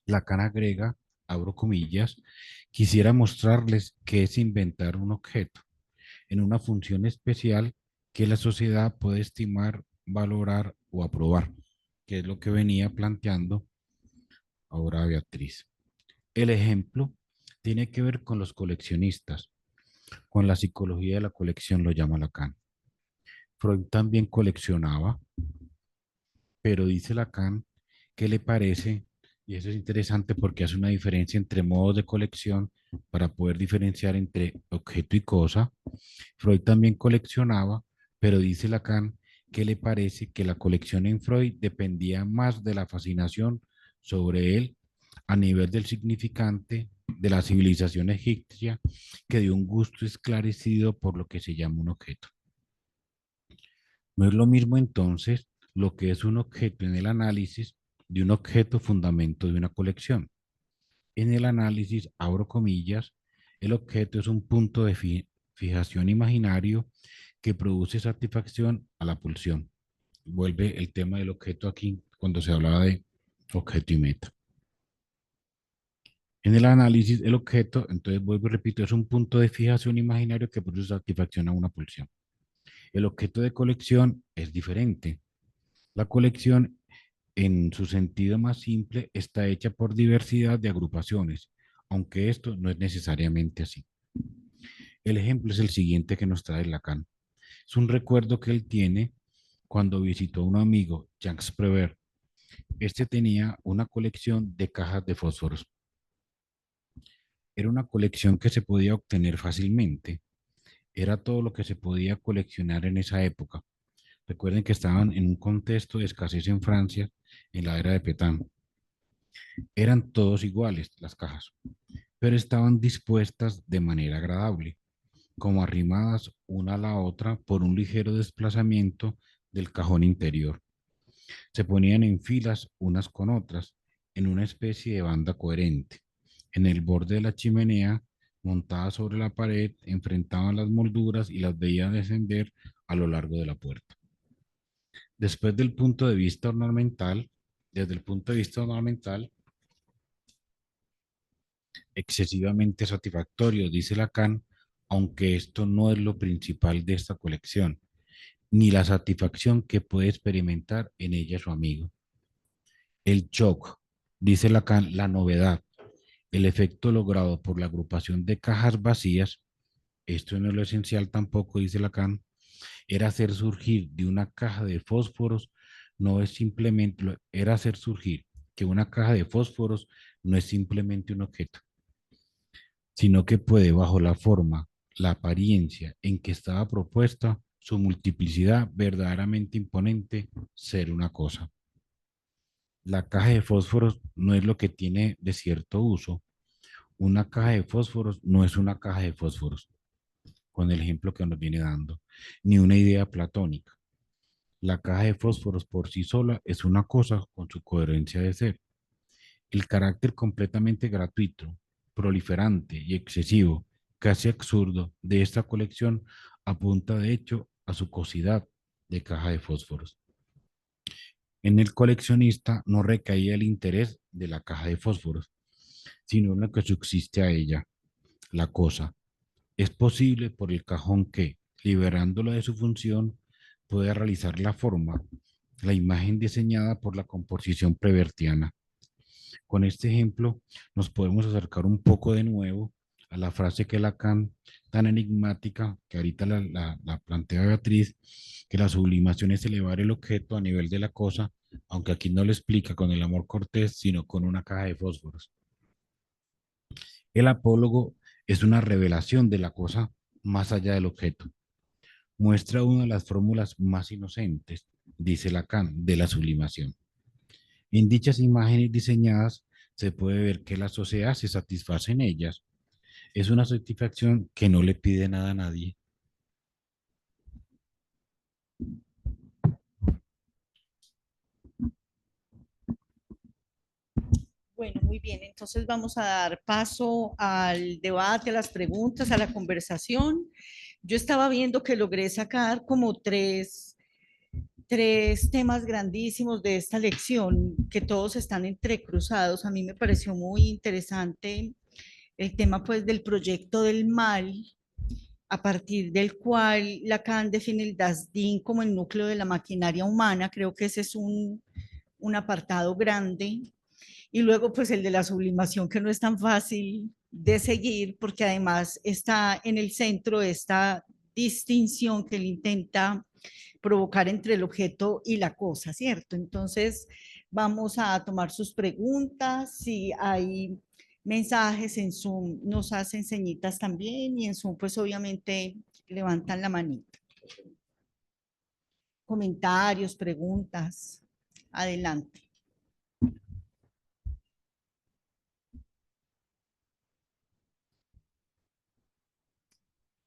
Lacan agrega, abro comillas, quisiera mostrarles que es inventar un objeto en una función especial que la sociedad puede estimar, valorar o aprobar, que es lo que venía planteando ahora Beatriz. El ejemplo tiene que ver con los coleccionistas, con la psicología de la colección, lo llama Lacan. Freud también coleccionaba, pero dice Lacan que le parece, y eso es interesante porque hace una diferencia entre modos de colección para poder diferenciar entre objeto y cosa. Freud también coleccionaba, pero dice Lacan que le parece que la colección en Freud dependía más de la fascinación sobre él a nivel del significante de la civilización egipcia que de un gusto esclarecido por lo que se llama un objeto. No es lo mismo entonces lo que es un objeto en el análisis de un objeto fundamento de una colección. En el análisis, abro comillas, el objeto es un punto de fijación imaginario que produce satisfacción a la pulsión. Vuelve el tema del objeto aquí cuando se hablaba de objeto y meta. En el análisis, el objeto, entonces vuelvo y repito, es un punto de fijación imaginario que produce satisfacción a una pulsión. El objeto de colección es diferente. La colección, en su sentido más simple, está hecha por diversidad de agrupaciones, aunque esto no es necesariamente así. El ejemplo es el siguiente que nos trae Lacan. Es un recuerdo que él tiene cuando visitó a un amigo, Jacques Prévert. Este tenía una colección de cajas de fósforos. Era una colección que se podía obtener fácilmente. Era todo lo que se podía coleccionar en esa época. Recuerden que estaban en un contexto de escasez en Francia en la era de Pétain. Eran todos iguales las cajas, pero estaban dispuestas de manera agradable, como arrimadas una a la otra por un ligero desplazamiento del cajón interior. Se ponían en filas unas con otras, en una especie de banda coherente. En el borde de la chimenea, montadas sobre la pared, enfrentaban las molduras y las veían descender a lo largo de la puerta. Después del punto de vista ornamental, desde el punto de vista ornamental, excesivamente satisfactorio, dice Lacan, aunque esto no es lo principal de esta colección, ni la satisfacción que puede experimentar en ella su amigo. El shock, dice Lacan, la novedad, el efecto logrado por la agrupación de cajas vacías, esto no es lo esencial tampoco, dice Lacan, era hacer surgir de una caja de fósforos, no es simplemente, era hacer surgir que una caja de fósforos no es simplemente un objeto, sino que puede, bajo la forma, la apariencia en que estaba propuesta, su multiplicidad verdaderamente imponente, ser una cosa. La caja de fósforos no es lo que tiene de cierto uso. Una caja de fósforos no es una caja de fósforos, con el ejemplo que nos viene dando, ni una idea platónica. La caja de fósforos por sí sola es una cosa con su coherencia de ser. El carácter completamente gratuito, proliferante y excesivo, casi absurdo, de esta colección apunta de hecho a su cosidad de caja de fósforos. En el coleccionista no recaía el interés de la caja de fósforos, sino en lo que subsiste a ella, la cosa. Es posible por el cajón que, liberándola de su función, puede realizar la forma, la imagen diseñada por la composición prevertiana. Con este ejemplo nos podemos acercar un poco de nuevo a la frase que Lacan, tan enigmática, que ahorita la plantea Beatriz, que la sublimación es elevar el objeto a nivel de la cosa, aunque aquí no lo explica con el amor cortés, sino con una caja de fósforos. El apólogo es una revelación de la cosa más allá del objeto. Muestra una de las fórmulas más inocentes, dice Lacan, de la sublimación. En dichas imágenes diseñadas se puede ver que la sociedad se satisface en ellas. Es una satisfacción que no le pide nada a nadie. Bueno, muy bien. Entonces vamos a dar paso al debate, a las preguntas, a la conversación. Yo estaba viendo que logré sacar como tres temas grandísimos de esta lección, que todos están entrecruzados. A mí me pareció muy interesante el tema pues del proyecto del mal, a partir del cual Lacan define el Dasdin como el núcleo de la maquinaria humana. Creo que ese es un apartado grande. Y luego pues el de la sublimación, que no es tan fácil de seguir, porque además está en el centro de esta distinción que él intenta provocar entre el objeto y la cosa, ¿cierto? Entonces, vamos a tomar sus preguntas. Si hay mensajes en Zoom, nos hacen señitas también, y en Zoom, pues obviamente levantan la manita. Comentarios, preguntas. Adelante.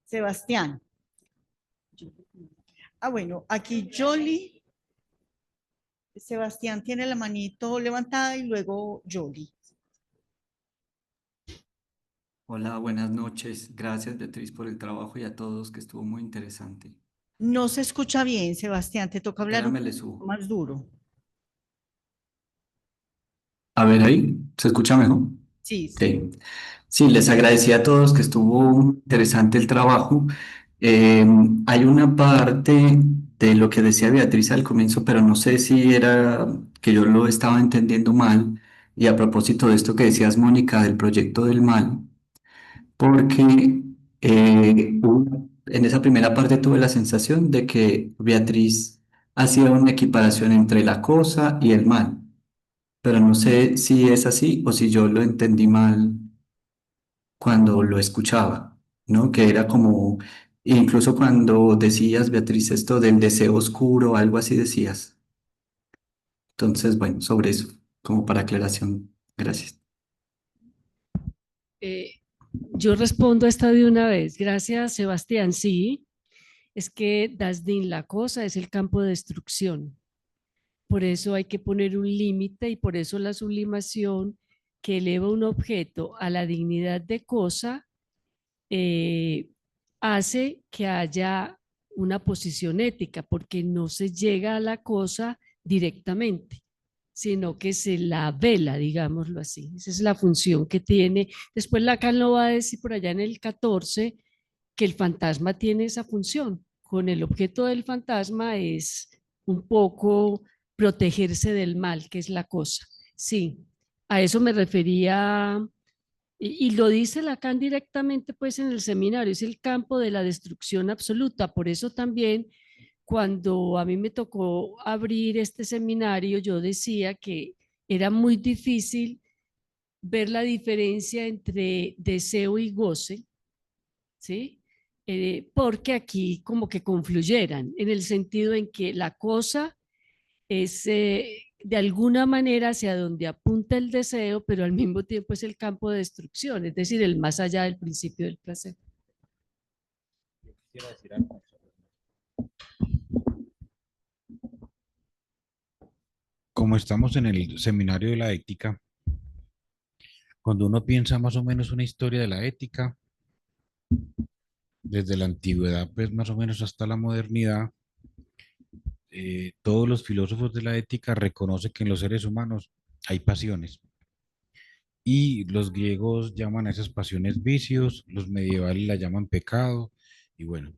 Sebastián. Bueno, aquí Yoli. Sebastián tiene la manito levantada y luego Yoli. Hola, buenas noches. Gracias, Beatriz, por el trabajo y a todos, que estuvo muy interesante. No se escucha bien, Sebastián. Te toca hablar un Espérame, le poco subo. más duro. A ver ahí, ¿se escucha mejor? Sí, sí. Sí. Sí, les agradecía a todos que estuvo interesante el trabajo. Hay una parte de lo que decía Beatriz al comienzo, pero no sé si era que yo lo estaba entendiendo mal. Y a propósito de esto que decías, Mónica, del proyecto del mal. Porque en esa primera parte tuve la sensación de que Beatriz hacía una equiparación entre la cosa y el mal, pero no sé si es así o si yo lo entendí mal cuando lo escuchaba, ¿no? Que era como, incluso cuando decías, Beatriz, esto del deseo oscuro, algo así decías. Entonces, bueno, sobre eso, como para aclaración. Gracias. Eh, yo respondo a esta de una vez. Gracias, Sebastián. Sí, es que Dasdin, la cosa es el campo de destrucción. Por eso hay que poner un límite y por eso la sublimación que eleva un objeto a la dignidad de cosa eh, hace que haya una posición ética, porque no se llega a la cosa directamente, sino que se la vela, digámoslo así. Esa es la función que tiene. Después Lacan lo va a decir por allá en el 14, que el fantasma tiene esa función. Con el objeto del fantasma es un poco protegerse del mal, que es la cosa. Sí, a eso me refería y lo dice Lacan directamente pues en el seminario, es el campo de la destrucción absoluta. Por eso también cuando a mí me tocó abrir este seminario, yo decía que era muy difícil ver la diferencia entre deseo y goce, ¿sí? Porque aquí como que confluyeran, en el sentido en que la cosa es de alguna manera hacia donde apunta el deseo, pero al mismo tiempo es el campo de destrucción, es decir, el más allá del principio del placer. Yo quisiera decir algo. Como estamos en el seminario de la ética, cuando uno piensa más o menos una historia de la ética, desde la antigüedad, pues más o menos hasta la modernidad, todos los filósofos de la ética reconocen que en los seres humanos hay pasiones. Y los griegos llaman a esas pasiones vicios, los medievales la llaman pecado. Y bueno,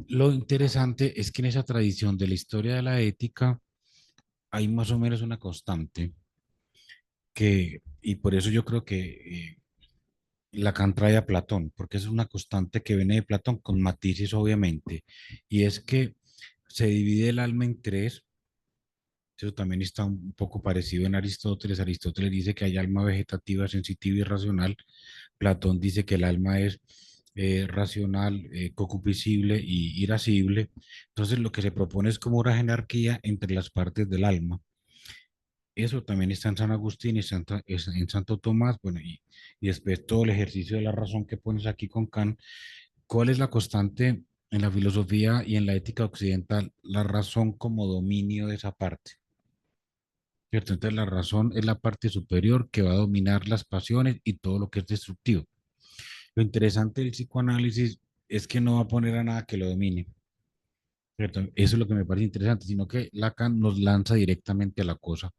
lo interesante es que en esa tradición de la historia de la ética hay más o menos una constante que, y por eso yo creo que Lacan trae a Platón, porque es una constante que viene de Platón con matices obviamente, y es que se divide el alma en tres. Eso también está un poco parecido en Aristóteles. Aristóteles dice que hay alma vegetativa, sensitiva y racional. Platón dice que el alma es racional, concupiscible y irascible. Entonces lo que se propone es como una jerarquía entre las partes del alma. Eso también está en San Agustín y en Santo Tomás. Bueno, y después todo el ejercicio de la razón que pones aquí con Kant. ¿Cuál es la constante en la filosofía y en la ética occidental? La razón como dominio de esa parte. ¿Cierto? Entonces la razón es la parte superior que va a dominar las pasiones y todo lo que es destructivo. Lo interesante del psicoanálisis es que no va a poner a nada que lo domine, ¿cierto? Eso es lo que me parece interesante, sino que Lacan nos lanza directamente a la cosa.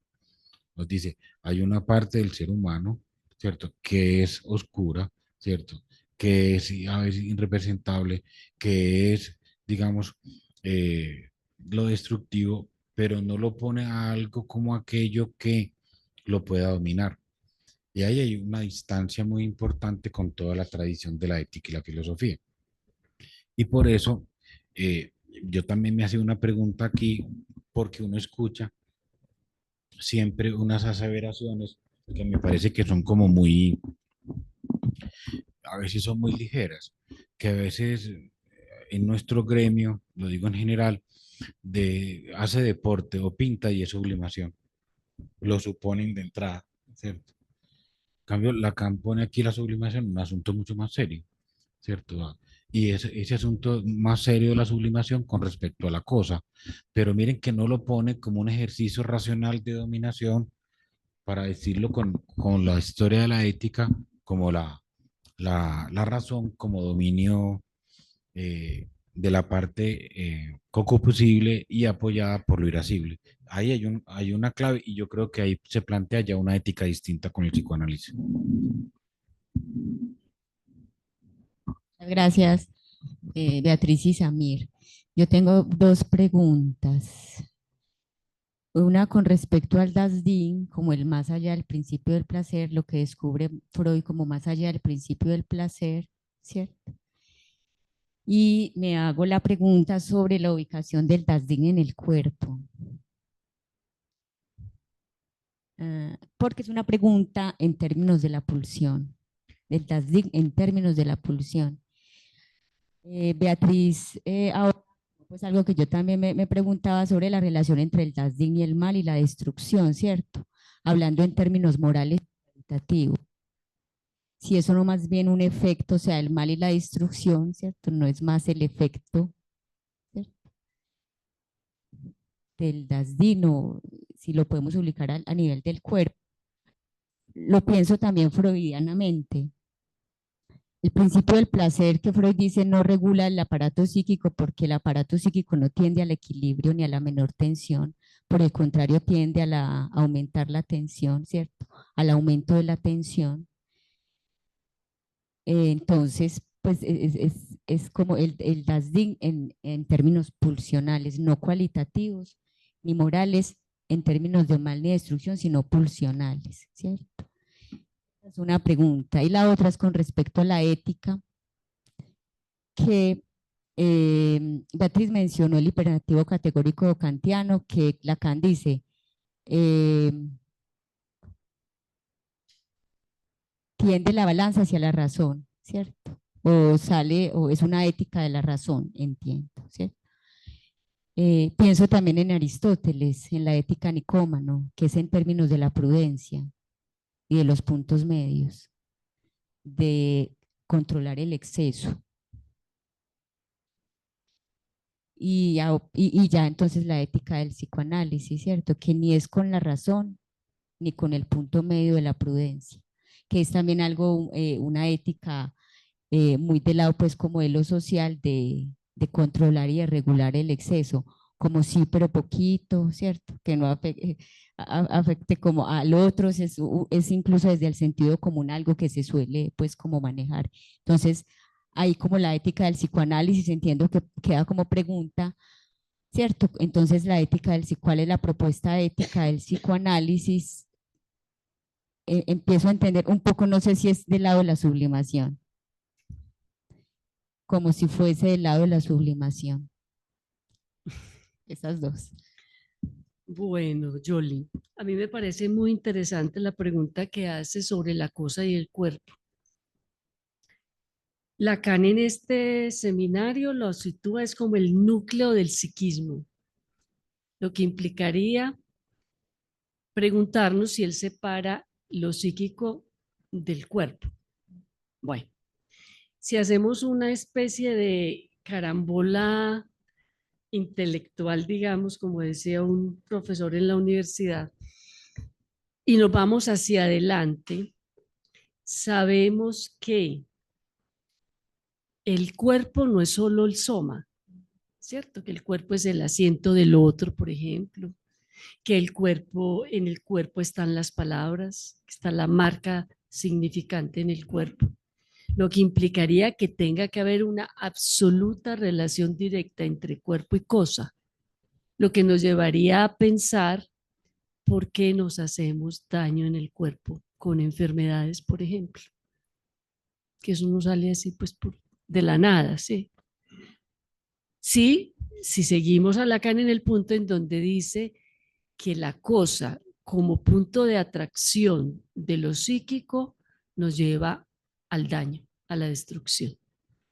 Nos dice, hay una parte del ser humano, ¿cierto? Que es oscura, ¿cierto? Que es a veces irrepresentable, que es, digamos, lo destructivo, pero no lo pone a algo como aquello que lo pueda dominar. Y ahí hay una distancia muy importante con toda la tradición de la ética y la filosofía. Y por eso yo también me hacía una pregunta aquí, porque uno escucha siempre unas aseveraciones que me parece que son como muy, a veces son muy ligeras, que a veces en nuestro gremio, lo digo en general, hace deporte o pinta y es sublimación. Lo suponen de entrada, ¿cierto? En cambio, Lacan pone aquí la sublimación un asunto mucho más serio, ¿cierto? Y ese asunto más serio de la sublimación con respecto a la cosa, pero miren que no lo pone como un ejercicio racional de dominación, para decirlo con la historia de la ética, como la razón como dominio de la parte coco-posible y apoyada por lo irascible. Ahí hay una clave y yo creo que ahí se plantea ya una ética distinta con el psicoanálisis. Gracias, Beatriz y Samir. Yo tengo dos preguntas. Una con respecto al Das Ding, como el más allá del principio del placer, lo que descubre Freud como más allá del principio del placer, ¿cierto? Y me hago la pregunta sobre la ubicación del Das Ding en el cuerpo. Porque es una pregunta en términos de la pulsión, del Das Ding en términos de la pulsión. Beatriz, ahora, pues algo que yo también me preguntaba sobre la relación entre el Das Ding y el mal y la destrucción, ¿cierto? Hablando en términos morales y cualitativos. Si eso no más bien un efecto, o sea, el mal y la destrucción, ¿cierto? No es más el efecto, ¿cierto? Del Das Ding, o si lo podemos ubicar a nivel del cuerpo. Lo pienso también freudianamente. El principio del placer que Freud dice no regula el aparato psíquico porque el aparato psíquico no tiende al equilibrio ni a la menor tensión, por el contrario tiende a aumentar la tensión, ¿cierto? Al aumento de la tensión. Entonces, pues es como el Das Ding en términos pulsionales, no cualitativos ni morales en términos de mal ni destrucción, sino pulsionales, ¿cierto? Es una pregunta. Y la otra es con respecto a la ética, que Beatriz mencionó el hiperativo categórico kantiano, que Lacan dice, tiende la balanza hacia la razón, ¿cierto? O sale, o es una ética de la razón, entiendo, ¿cierto? Pienso también en Aristóteles, en la ética nicómano, que es en términos de la prudencia y de los puntos medios, de controlar el exceso. Y ya entonces la ética del psicoanálisis, ¿cierto? Que ni es con la razón ni con el punto medio de la prudencia, que es también algo, una ética muy del lado pues como de lo social, de controlar y de regular el exceso, como sí, pero poquito, ¿cierto? Que no afecte como al otro, es incluso desde el sentido común algo que se suele pues como manejar. Entonces, ahí como la ética del psicoanálisis, entiendo que queda como pregunta, ¿cierto? Entonces, la ética del ¿cuál es la propuesta ética del psicoanálisis? Empiezo a entender un poco, no sé si es del lado de la sublimación, como si fuese del lado de la sublimación. Esas dos. Bueno, Yoli, a mí me parece muy interesante la pregunta que hace sobre la cosa y el cuerpo. Lacan en este seminario lo sitúa es como el núcleo del psiquismo, lo que implicaría preguntarnos si él separa lo psíquico del cuerpo. Bueno, si hacemos una especie de carambola intelectual, digamos, como decía un profesor en la universidad, y nos vamos hacia adelante, sabemos que el cuerpo no es solo el soma, ¿cierto? Que el cuerpo es el asiento del otro, por ejemplo, que el cuerpo, en el cuerpo están las palabras, está la marca significante en el cuerpo, lo que implicaría que tenga que haber una absoluta relación directa entre cuerpo y cosa, lo que nos llevaría a pensar por qué nos hacemos daño en el cuerpo con enfermedades, por ejemplo, que eso no sale así pues de la nada, ¿sí? Sí, si seguimos a Lacan en el punto en donde dice que la cosa como punto de atracción de lo psíquico nos lleva al daño, a la destrucción.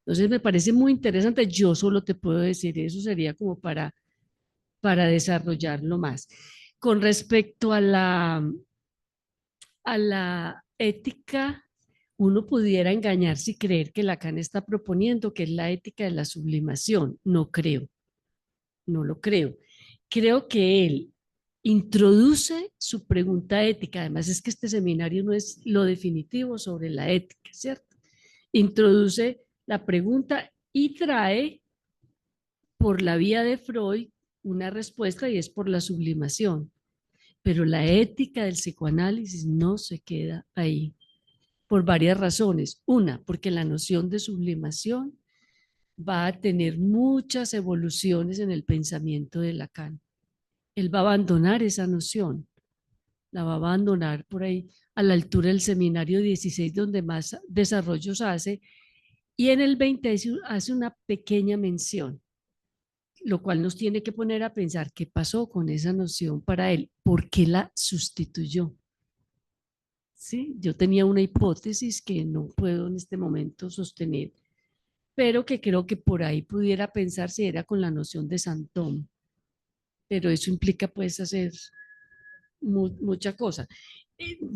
Entonces me parece muy interesante, yo solo te puedo decir eso, sería como para para desarrollarlo más. Con respecto a la ética, uno pudiera engañarse y creer que Lacan está proponiendo que es la ética de la sublimación. No creo, no lo creo. Creo que él introduce su pregunta ética. Además, es que este seminario no es lo definitivo sobre la ética, ¿cierto? Introduce la pregunta y trae por la vía de Freud una respuesta, y es por la sublimación. Pero la ética del psicoanálisis no se queda ahí por varias razones. Una, porque la noción de sublimación va a tener muchas evoluciones en el pensamiento de Lacan. Él va a abandonar esa noción, la va a abandonar por ahí a la altura del seminario 16, donde más desarrollos hace, y en el 20 hace una pequeña mención, lo cual nos tiene que poner a pensar qué pasó con esa noción para él, por qué la sustituyó. ¿Sí? Yo tenía una hipótesis que no puedo en este momento sostener, pero que creo que por ahí pudiera pensar si era con la noción de Santón. Pero eso implica pues hacer mucha cosa.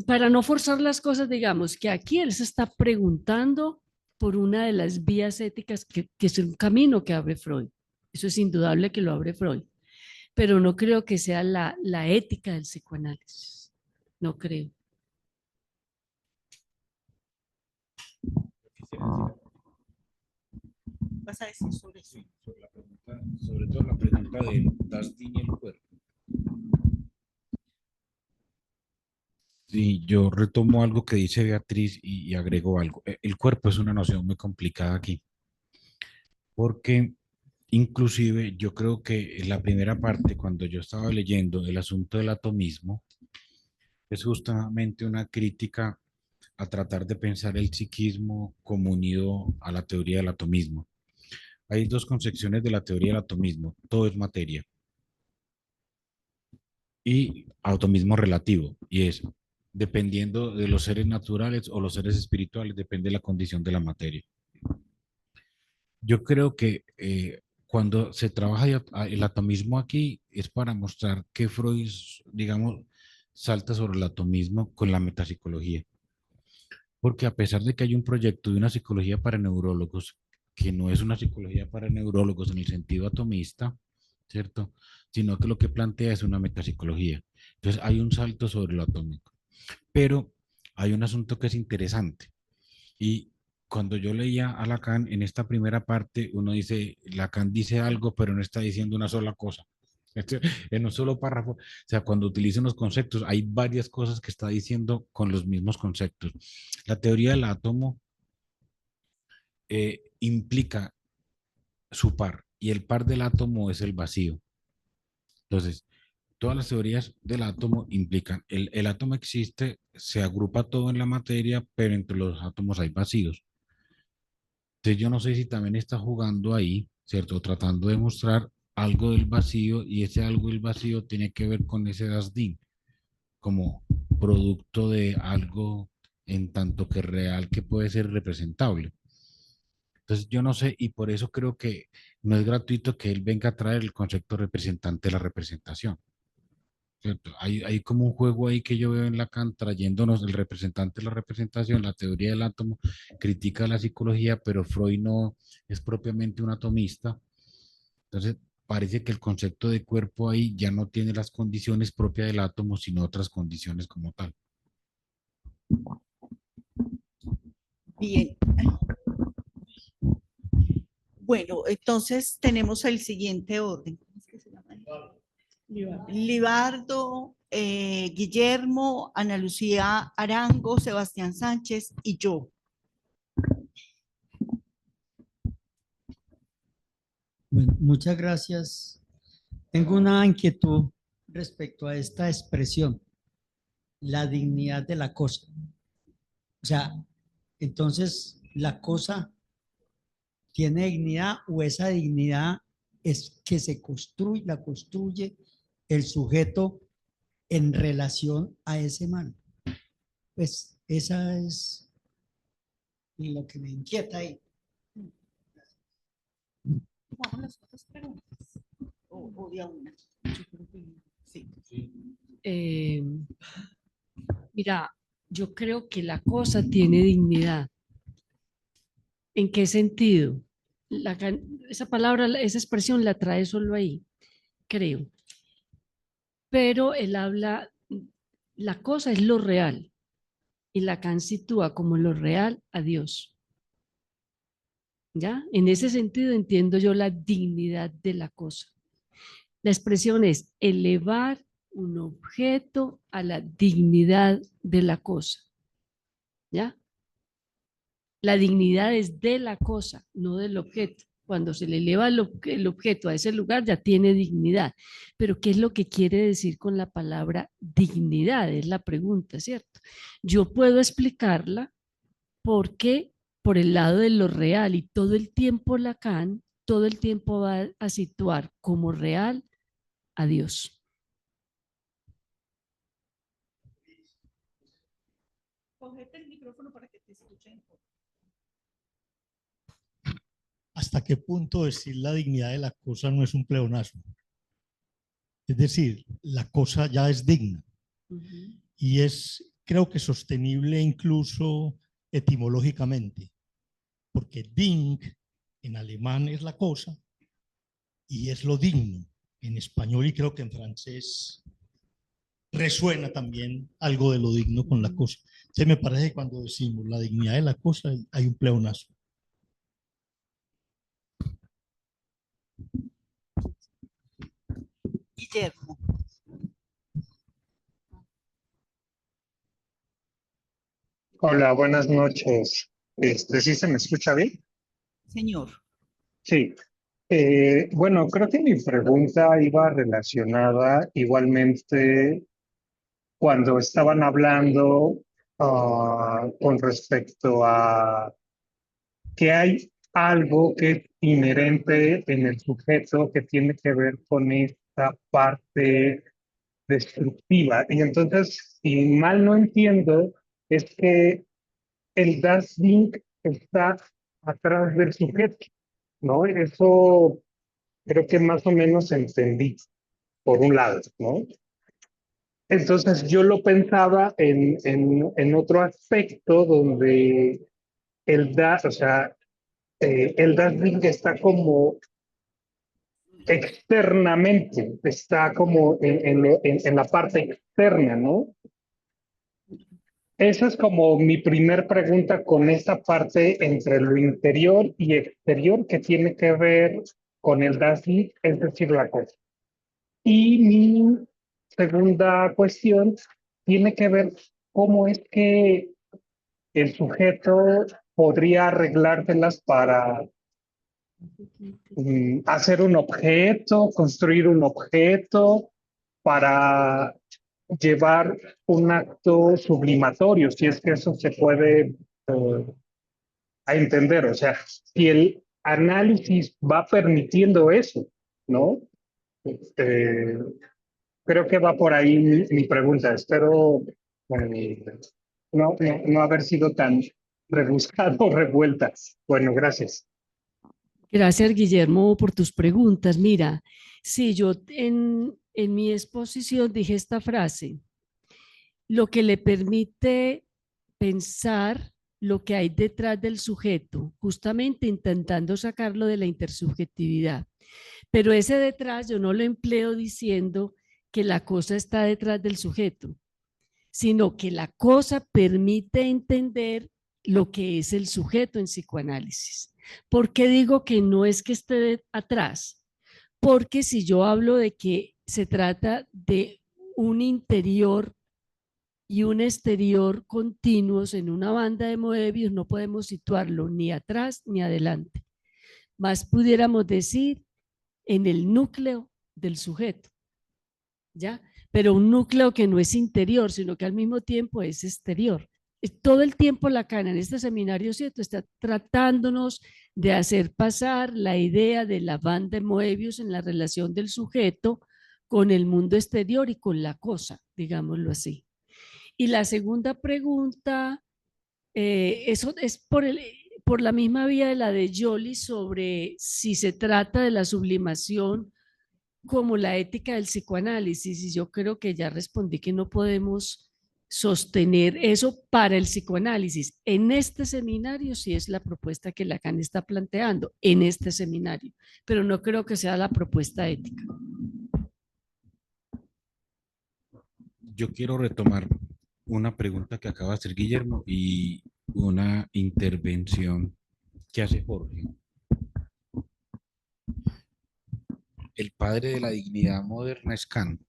Para no forzar las cosas, digamos que aquí él se está preguntando por una de las vías éticas que es un camino que abre Freud. Eso es indudable que lo abre Freud, pero no creo que sea la ética del psicoanálisis. No creo. ¿Vas a decir sobre eso? Sí, sobre la pregunta, sobre todo la pregunta de das Ding y el cuerpo. Sí, yo retomo algo que dice Beatriz y agrego algo. El cuerpo es una noción muy complicada aquí, porque inclusive yo creo que en la primera parte, cuando yo estaba leyendo el asunto del atomismo, es justamente una crítica a tratar de pensar el psiquismo como unido a la teoría del atomismo. Hay dos concepciones de la teoría del atomismo: todo es materia, y atomismo relativo, y es dependiendo de los seres naturales o los seres espirituales, depende de la condición de la materia. Yo creo que cuando se trabaja el atomismo aquí es para mostrar que Freud, digamos, salta sobre el atomismo con la metapsicología. Porque a pesar de que hay un proyecto de una psicología para neurólogos, que no es una psicología para neurólogos en el sentido atomista, ¿cierto? Sino que lo que plantea es una metapsicología. Entonces hay un salto sobre lo atómico. Pero hay un asunto que es interesante. Y cuando yo leía a Lacan en esta primera parte, uno dice, Lacan dice algo, pero no está diciendo una sola cosa. En un solo párrafo, o sea, cuando utilizan los conceptos, hay varias cosas que está diciendo con los mismos conceptos. La teoría del átomo implica su par, y el par del átomo es el vacío. Entonces, todas las teorías del átomo implican, el átomo existe, se agrupa todo en la materia, pero entre los átomos hay vacíos. Entonces, yo no sé si también está jugando ahí, ¿cierto? Tratando de mostrar algo del vacío, y ese algo del vacío tiene que ver con ese Dasdin, como producto de algo en tanto que real, que puede ser representable. Entonces yo no sé, y por eso creo que no es gratuito que él venga a traer el concepto representante de la representación, ¿cierto? Hay como un juego ahí que yo veo en Lacan trayéndonos el representante de la representación, la teoría del átomo, critica la psicología, pero Freud no es propiamente un atomista. Entonces parece que el concepto de cuerpo ahí ya no tiene las condiciones propias del átomo, sino otras condiciones como tal. Bien. Bueno, entonces tenemos el siguiente orden. ¿Cómo es que se llama? Libardo, Guillermo, Ana Lucía Arango, Sebastián Sánchez y yo. Bueno, muchas gracias. Tengo una inquietud respecto a esta expresión, la dignidad de la cosa. O sea, entonces, ¿la cosa tiene dignidad o esa dignidad es que la construye el sujeto en relación a ese mal? Pues esa es lo que me inquieta ahí. Vamos a las otras preguntas. O de a una. Sí. Mira, yo creo que la cosa tiene dignidad. ¿En qué sentido? Esa palabra, esa expresión la trae solo ahí, creo. Pero él habla, la cosa es lo real y Lacan sitúa como lo real a Dios. ¿Ya? En ese sentido entiendo yo la dignidad de la cosa. La expresión es elevar un objeto a la dignidad de la cosa. ¿Ya? La dignidad es de la cosa, no del objeto. Cuando se le eleva el objeto a ese lugar ya tiene dignidad. Pero ¿qué es lo que quiere decir con la palabra dignidad? Es la pregunta, ¿cierto? Yo puedo explicarla porque por el lado de lo real y todo el tiempo Lacan, todo el tiempo va a situar como real a Dios. Cógete el micrófono para que te escuchen. ¿Hasta qué punto decir la dignidad de la cosa no es un pleonasmo? Es decir, la cosa ya es digna y es, creo que sostenible incluso etimológicamente, porque Ding en alemán es la cosa y es lo digno en español, y creo que en francés resuena también algo de lo digno con la cosa. Entonces me parece que cuando decimos la dignidad de la cosa hay un pleonasmo. Guillermo. Hola, buenas noches. ¿Sí se me escucha bien? Señor. Sí. Bueno, creo que mi pregunta iba relacionada igualmente cuando estaban hablando con respecto a que hay algo que es inherente en el sujeto que tiene que ver con esta parte destructiva. Y entonces, si mal no entiendo, es que el Das Ding está atrás del sujeto, ¿no? Eso creo que más o menos entendí, por un lado, ¿no? Entonces yo lo pensaba en otro aspecto donde o sea, el Das Ding está como externamente, está como en la parte externa, ¿no? Esa es como mi primer pregunta con esta parte entre lo interior y exterior que tiene que ver con el Dasein, es decir, la cosa. Y mi segunda cuestión tiene que ver cómo es que el sujeto podría arreglárselas para hacer un objeto, construir un objeto, para llevar un acto sublimatorio, si es que eso se puede a entender. O sea, si el análisis va permitiendo eso, ¿no? Eh, Creo que va por ahí mi pregunta. Espero no haber sido tan rebuscado o revuelta. Bueno, gracias. Gracias, Guillermo, por tus preguntas. Mira, sí, yo en mi exposición dije esta frase: lo que le permite pensar lo que hay detrás del sujeto, justamente intentando sacarlo de la intersubjetividad. Pero ese detrás yo no lo empleo diciendo que la cosa está detrás del sujeto, sino que la cosa permite entender lo que es el sujeto en psicoanálisis. ¿Por qué digo que no es que esté atrás? Porque si yo hablo de que se trata de un interior y un exterior continuos en una banda de Moebius, no podemos situarlo ni atrás ni adelante. Más pudiéramos decir en el núcleo del sujeto, ¿ya? Pero un núcleo que no es interior, sino que al mismo tiempo es exterior. Todo el tiempo Lacan en este seminario, ¿cierto?, está tratándonos de hacer pasar la idea de la banda de Moebius en la relación del sujeto con el mundo exterior y con la cosa, digámoslo así. Y la segunda pregunta, eso es por la misma vía de la de Joly sobre si se trata de la sublimación como la ética del psicoanálisis, y yo creo que ya respondí que no podemos sostener eso para el psicoanálisis. En este seminario sí es la propuesta que Lacan está planteando, en este seminario, pero no creo que sea la propuesta ética. Yo quiero retomar una pregunta que acaba de hacer Guillermo y una intervención que hace Jorge. El padre de la dignidad moderna es Kant,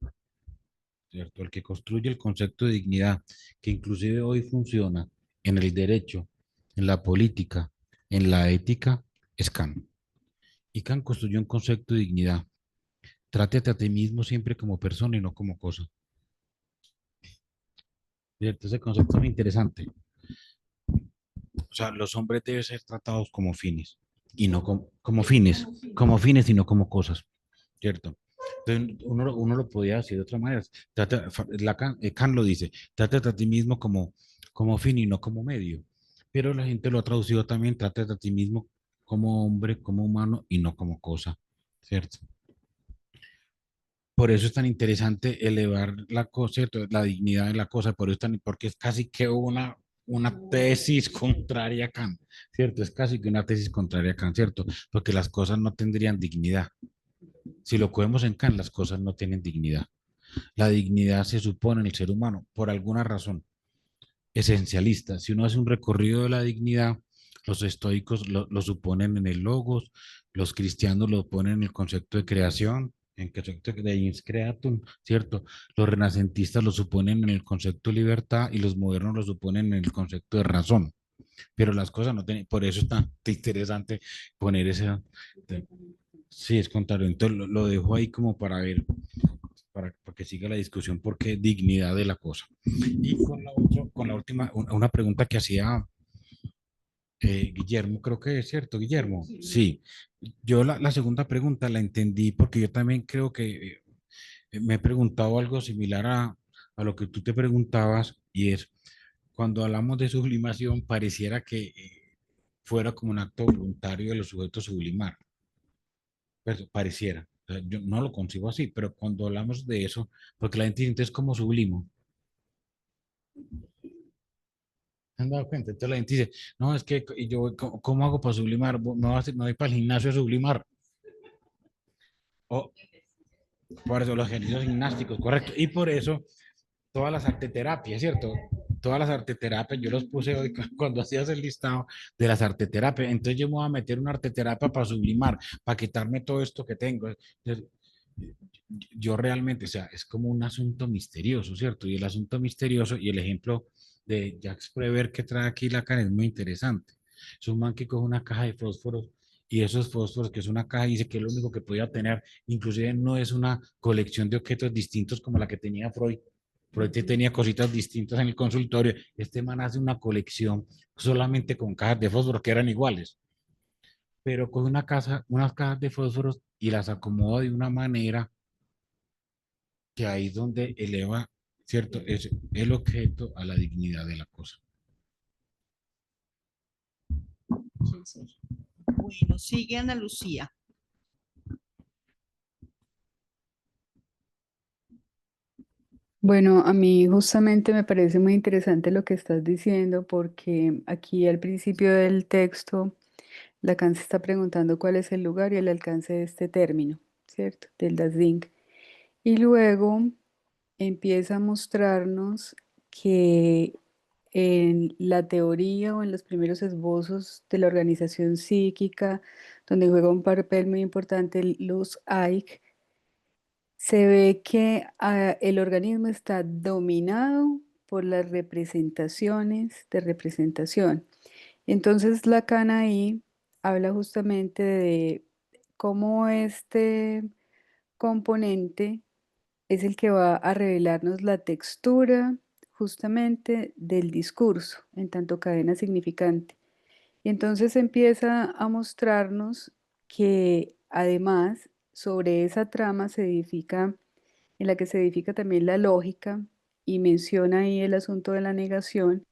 ¿cierto? El que construye el concepto de dignidad, que inclusive hoy funciona en el derecho, en la política, en la ética, es Kant. Y Kant construyó un concepto de dignidad. Trátate a ti mismo siempre como persona y no como cosa. ¿Cierto? Ese concepto es muy interesante. O sea, los hombres deben ser tratados como fines y no como fines y no como cosas, ¿cierto? Entonces, uno lo podía decir de otra manera. Kant lo dice, trátate a ti mismo como fin y no como medio. Pero la gente lo ha traducido también, trátate a ti mismo como hombre, como humano y no como cosa, ¿cierto? Por eso es tan interesante elevar la cosa, ¿cierto? La dignidad de la cosa, por eso porque es casi que una tesis contraria a Kant, ¿cierto? Es casi que una tesis contraria a Kant, ¿cierto? Porque las cosas no tendrían dignidad. Si lo cogemos en Kant, las cosas no tienen dignidad. La dignidad se supone en el ser humano por alguna razón esencialista. Si uno hace un recorrido de la dignidad, los estoicos lo suponen en el logos, los cristianos lo ponen en el concepto de creación, en el concepto de ins creatum, ¿cierto? Los renacentistas lo suponen en el concepto de libertad y los modernos lo suponen en el concepto de razón. Pero las cosas no tienen, por eso es tan interesante poner ese. Sí, es contrario. Entonces lo dejo ahí como para ver, para que siga la discusión, porque dignidad de la cosa. Y con la última, una pregunta que hacía Guillermo, creo que es cierto, Guillermo. Sí, yo la segunda pregunta la entendí porque yo también creo que me he preguntado algo similar a lo que tú te preguntabas y es, cuando hablamos de sublimación, pareciera que fuera como un acto voluntario de los sujetos sublimar. Pues, pareciera. O sea, yo no lo concibo así, pero cuando hablamos de eso, porque la gente dice, entonces, ¿cómo sublimo? ¿Se han dado cuenta? Entonces la gente dice, no, es que y yo, ¿cómo hago para sublimar? Me voy para el gimnasio a sublimar. O por eso los ejercicios gimnásticos, correcto. Y por eso todas las arteterapias, ¿cierto? Todas las arteterapias, yo los puse hoy cuando hacías el listado de las arteterapias. Entonces yo me voy a meter una arteterapia para sublimar, para quitarme todo esto que tengo. Entonces, yo realmente, o sea, es como un asunto misterioso, ¿cierto? Y el asunto misterioso y el ejemplo de Jacques Prever que trae aquí Lacan es muy interesante. Es un man que coge una caja de fósforos y esos fósforos, que es una caja, dice que es lo único que podía tener, inclusive no es una colección de objetos distintos como la que tenía Freud. Freud tenía cositas distintas en el consultorio. Este man hace una colección solamente con cajas de fósforos que eran iguales, pero coge unas cajas de fósforos y las acomoda de una manera que ahí es donde eleva, ¿cierto? Es el objeto a la dignidad de la cosa. Bueno, sigue Ana Lucía. Bueno, a mí justamente me parece muy interesante lo que estás diciendo porque aquí al principio del texto Lacan se está preguntando cuál es el lugar y el alcance de este término, ¿cierto? Del Das Ding. Y luego empieza a mostrarnos que en la teoría o en los primeros esbozos de la organización psíquica, donde juega un papel muy importante los Ike, se ve que el organismo está dominado por las representaciones de representación. Entonces Lacan ahí habla justamente de cómo este componente es el que va a revelarnos la textura justamente del discurso en tanto cadena significante. Y entonces empieza a mostrarnos que además sobre esa trama se edifica, en la que se edifica también la lógica y menciona ahí el asunto de la negación,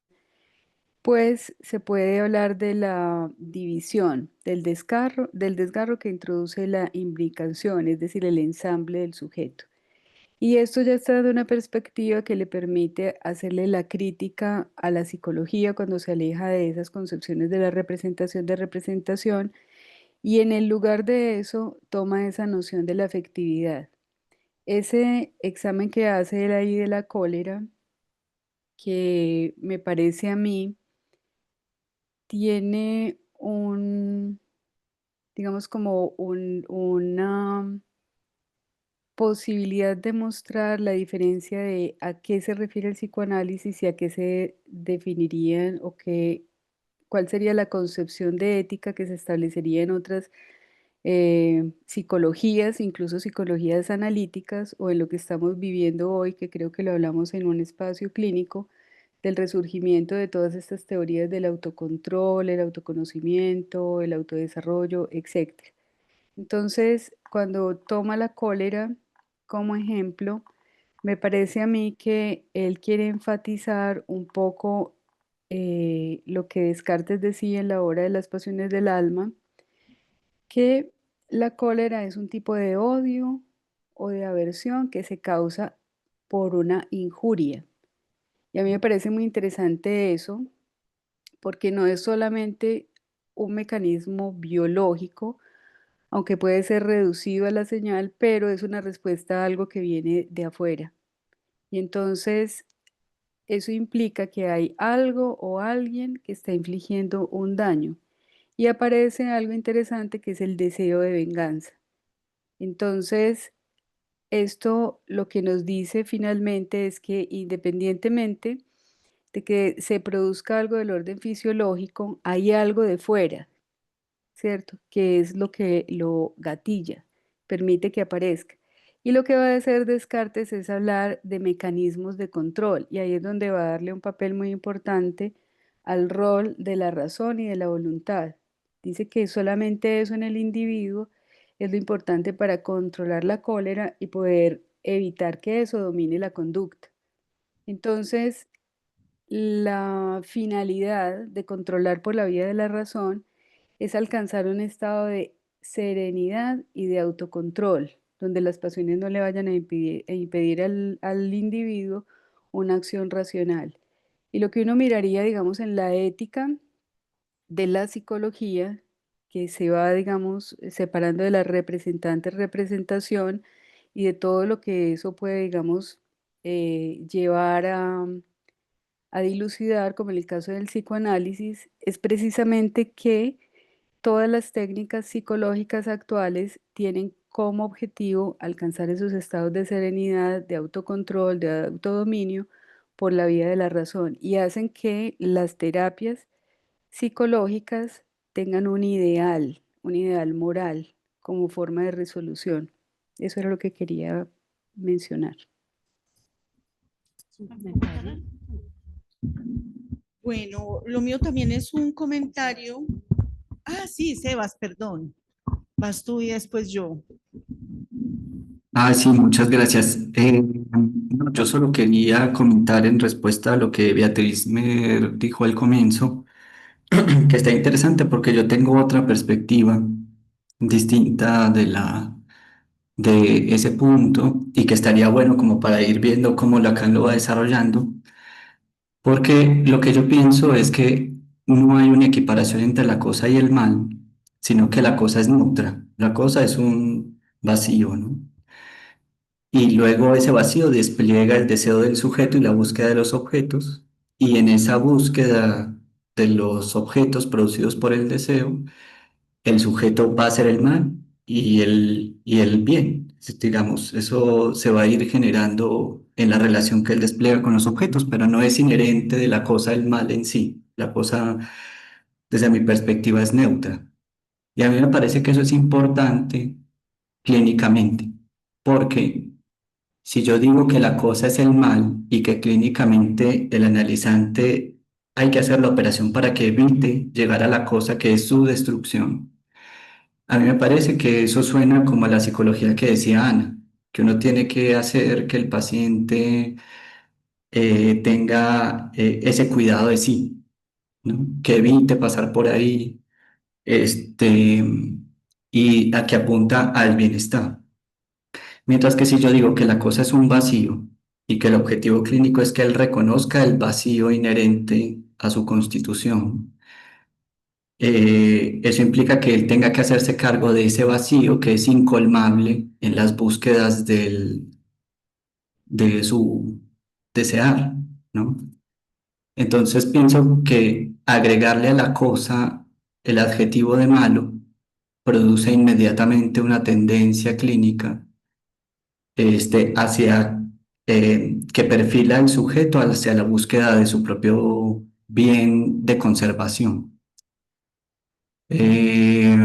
pues se puede hablar de la división, del desgarro que introduce la imbricación, es decir, el ensamble del sujeto. Y esto ya está de una perspectiva que le permite hacerle la crítica a la psicología cuando se aleja de esas concepciones de la representación de representación y en el lugar de eso toma esa noción de la afectividad. Ese examen que hace él ahí de la cólera, que me parece a mí, tiene digamos como una posibilidad de mostrar la diferencia de a qué se refiere el psicoanálisis y a qué se definirían cuál sería la concepción de ética que se establecería en otras psicologías, incluso psicologías analíticas o en lo que estamos viviendo hoy, que creo que lo hablamos en un espacio clínico, del resurgimiento de todas estas teorías del autocontrol, el autoconocimiento, el autodesarrollo, etc. Entonces, cuando toma la cólera como ejemplo, me parece a mí que él quiere enfatizar un poco lo que Descartes decía en la obra de las pasiones del alma, que la cólera es un tipo de odio o de aversión que se causa por una injuria. Y a mí me parece muy interesante eso, porque no es solamente un mecanismo biológico, aunque puede ser reducido a la señal, pero es una respuesta a algo que viene de afuera. Y entonces eso implica que hay algo o alguien que está infligiendo un daño. Y aparece algo interesante que es el deseo de venganza. Entonces, esto lo que nos dice finalmente es que independientemente de que se produzca algo del orden fisiológico, hay algo de fuera, ¿cierto? Que es lo que lo gatilla, permite que aparezca. Y lo que va a hacer Descartes es hablar de mecanismos de control, y ahí es donde va a darle un papel muy importante al rol de la razón y de la voluntad. Dice que solamente eso en el individuo es lo importante para controlar la cólera y poder evitar que eso domine la conducta. Entonces, la finalidad de controlar por la vía de la razón es alcanzar un estado de serenidad y de autocontrol, donde las pasiones no le vayan a impedir al individuo una acción racional. Y lo que uno miraría, digamos, en la ética de la psicología, que se va, digamos, separando de la representación y de todo lo que eso puede, digamos, llevar a dilucidar, como en el caso del psicoanálisis, es precisamente que todas las técnicas psicológicas actuales tienen como objetivo alcanzar esos estados de serenidad, de autocontrol, de autodominio por la vía de la razón y hacen que las terapias psicológicas tengan un ideal moral como forma de resolución. Eso era lo que quería mencionar. ¿Un comentario? Bueno, lo mío también es un comentario. Ah, sí, Sebas, perdón. Vas tú y después yo. Ah, sí, muchas gracias. No, yo solo quería comentar en respuesta a lo que Beatriz me dijo al comienzo, que está interesante porque yo tengo otra perspectiva distinta de ese punto y que estaría bueno como para ir viendo cómo Lacan lo va desarrollando, porque lo que yo pienso es que no hay una equiparación entre la cosa y el mal, sino que la cosa es neutra, la cosa es un vacío, ¿no? Y luego ese vacío despliega el deseo del sujeto y la búsqueda de los objetos, y en esa búsqueda de los objetos producidos por el deseo, el sujeto va a ser el mal y el bien. Digamos, eso se va a ir generando en la relación que él despliega con los objetos, pero no es inherente de la cosa el mal en sí. La cosa, desde mi perspectiva, es neutra. Y a mí me parece que eso es importante clínicamente, porque si yo digo que la cosa es el mal y que clínicamente el analizante hay que hacer la operación para que evite llegar a la cosa que es su destrucción, a mí me parece que eso suena como a la psicología que decía Ana, que uno tiene que hacer que el paciente tenga ese cuidado de sí. ¿no? Que evite pasar por ahí, este, y a que apunta al bienestar. Mientras que si yo digo que la cosa es un vacío y que el objetivo clínico es que él reconozca el vacío inherente a su constitución, eso implica que él tenga que hacerse cargo de ese vacío que es incolmable en las búsquedas de su desear, ¿no? Entonces pienso que agregarle a la cosa el adjetivo de malo produce inmediatamente una tendencia clínica hacia que perfila al sujeto hacia la búsqueda de su propio bien de conservación. Eh,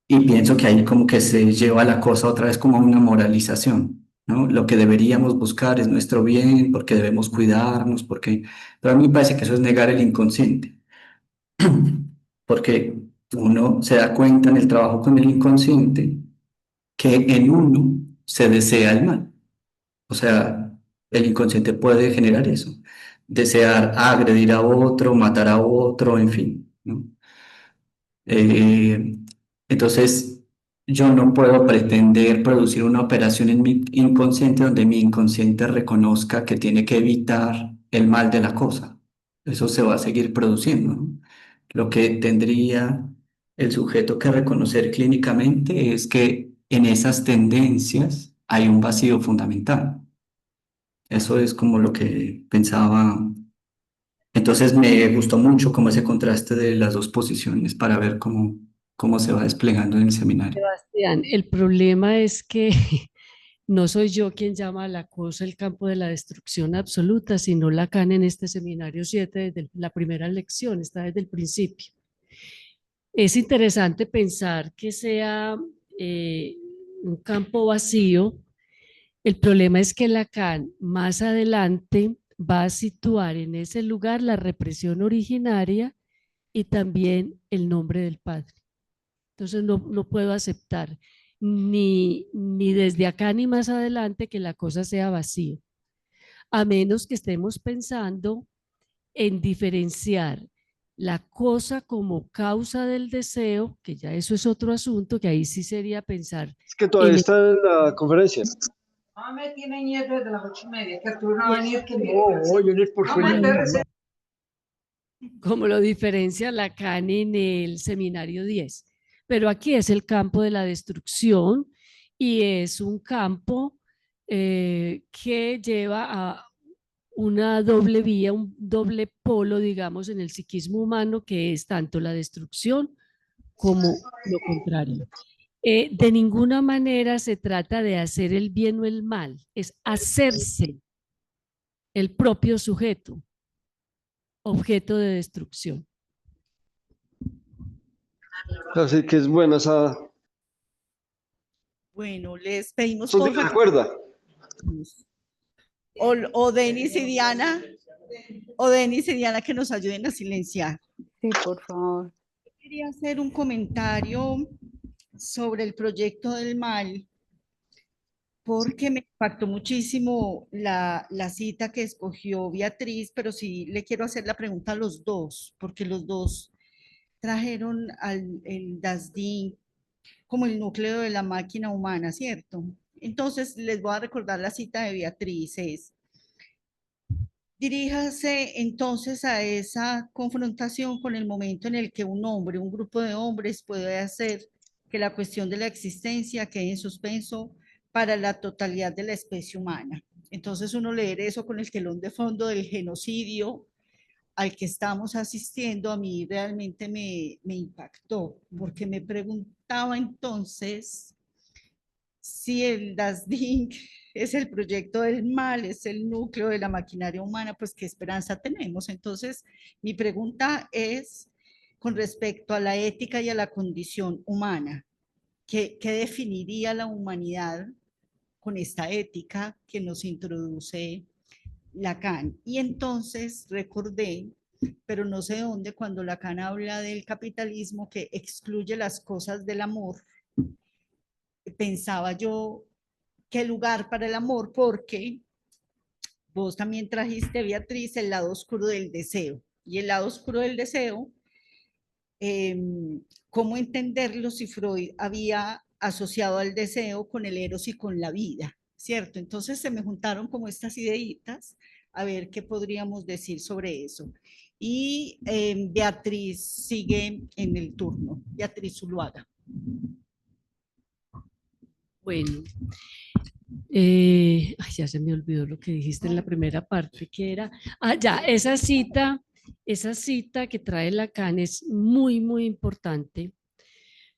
y pienso que ahí como que se lleva la cosa otra vez como a una moralización, ¿no? Lo que deberíamos buscar es nuestro bien, porque debemos cuidarnos, porque... Pero a mí me parece que eso es negar el inconsciente, porque uno se da cuenta en el trabajo con el inconsciente que en uno se desea el mal. O sea, el inconsciente puede generar eso, desear agredir a otro, matar a otro, en fin, ¿no? Eh, entonces, yo no puedo pretender producir una operación en mi inconsciente donde mi inconsciente reconozca que tiene que evitar el mal de la cosa. Eso se va a seguir produciendo, ¿no? Lo que tendría el sujeto que reconocer clínicamente es que en esas tendencias hay un vacío fundamental. Eso es como lo que pensaba. Entonces me gustó mucho como ese contraste de las dos posiciones para ver cómo se va desplegando en el seminario. Sebastián, el problema es que no soy yo quien llama a la cosa el campo de la destrucción absoluta, sino Lacan en este seminario 7, desde la primera lección, está desde el principio. Es interesante pensar que sea un campo vacío. El problema es que Lacan más adelante va a situar en ese lugar la represión originaria y también el nombre del padre. Entonces no puedo aceptar ni desde acá ni más adelante que la cosa sea vacío, a menos que estemos pensando en diferenciar la cosa como causa del deseo, que ya eso es otro asunto, que ahí sí sería pensar Es que todavía en está en la conferencia. Me tiene nieto desde las 8:30, que Arturo no va a venir, que como lo diferencia Lacan en el seminario 10. Pero aquí es el campo de la destrucción y es un campo que lleva a una doble vía, un doble polo, digamos, en el psiquismo humano, que es tanto la destrucción como lo contrario. De ninguna manera se trata de hacer el bien o el mal, es hacerse el propio sujeto objeto de destrucción. Así que es buena esa. Bueno, les pedimos ¿Eso por se recuerda? o Denis y Diana, o Denis y Diana que nos ayuden a silenciar. Sí, por favor. Quería hacer un comentario sobre el proyecto del mal, porque me impactó muchísimo la cita que escogió Beatriz, pero sí le quiero hacer la pregunta a los dos, porque los dos trajeron el DASDIN como el núcleo de la máquina humana, ¿cierto? Entonces, les voy a recordar la cita de Beatriz, es: diríjase entonces a esa confrontación con el momento en el que un hombre, un grupo de hombres puede hacer que la cuestión de la existencia quede en suspenso para la totalidad de la especie humana. Entonces uno leer eso con el telón de fondo del genocidio al que estamos asistiendo, a mí realmente me impactó, porque me preguntaba entonces si el DASDIN es el proyecto del mal, es el núcleo de la maquinaria humana, pues qué esperanza tenemos. Entonces, mi pregunta es con respecto a la ética y a la condición humana. ¿Qué definiría la humanidad con esta ética que nos introduce Lacan? Y entonces recordé, pero no sé dónde, cuando Lacan habla del capitalismo que excluye las cosas del amor, pensaba yo qué lugar para el amor, porque vos también trajiste, Beatriz, el lado oscuro del deseo. Y el lado oscuro del deseo, ¿cómo entenderlo si Freud había asociado al deseo con el eros y con la vida? ¿Cierto? Entonces se me juntaron como estas ideitas, a ver qué podríamos decir sobre eso. Y Beatriz sigue en el turno. Beatriz Zuluaga. Bueno, ya se me olvidó lo que dijiste en la primera parte, que era, ya, esa cita que trae Lacan es muy, muy importante,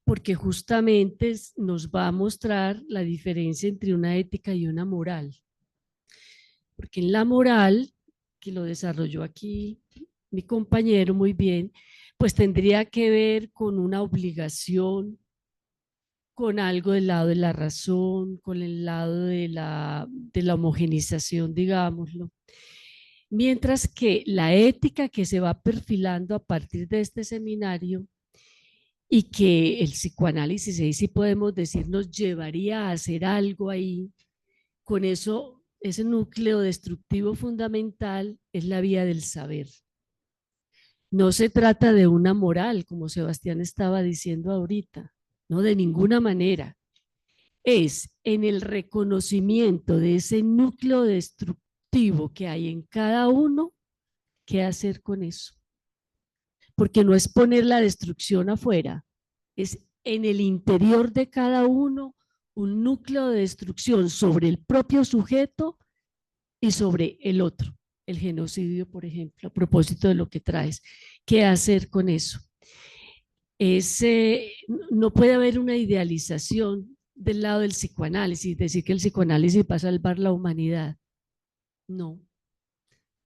porque justamente nos va a mostrar la diferencia entre una ética y una moral. Porque en la moral, que lo desarrolló aquí mi compañero muy bien, pues tendría que ver con una obligación, con algo del lado de la razón, con el lado de la homogenización, digámoslo. Mientras que la ética que se va perfilando a partir de este seminario y que el psicoanálisis, ahí sí podemos decir, nos llevaría a hacer algo ahí, con eso, ese núcleo destructivo fundamental es la vía del saber. No se trata de una moral, como Sebastián estaba diciendo ahorita, no, de ninguna manera. Es en el reconocimiento de ese núcleo destructivo que hay en cada uno, qué hacer con eso. Porque no es poner la destrucción afuera, es en el interior de cada uno un núcleo de destrucción sobre el propio sujeto y sobre el otro. El genocidio, por ejemplo, a propósito de lo que traes. ¿Qué hacer con eso? No puede haber una idealización del lado del psicoanálisis, decir que el psicoanálisis va a salvar la humanidad. No.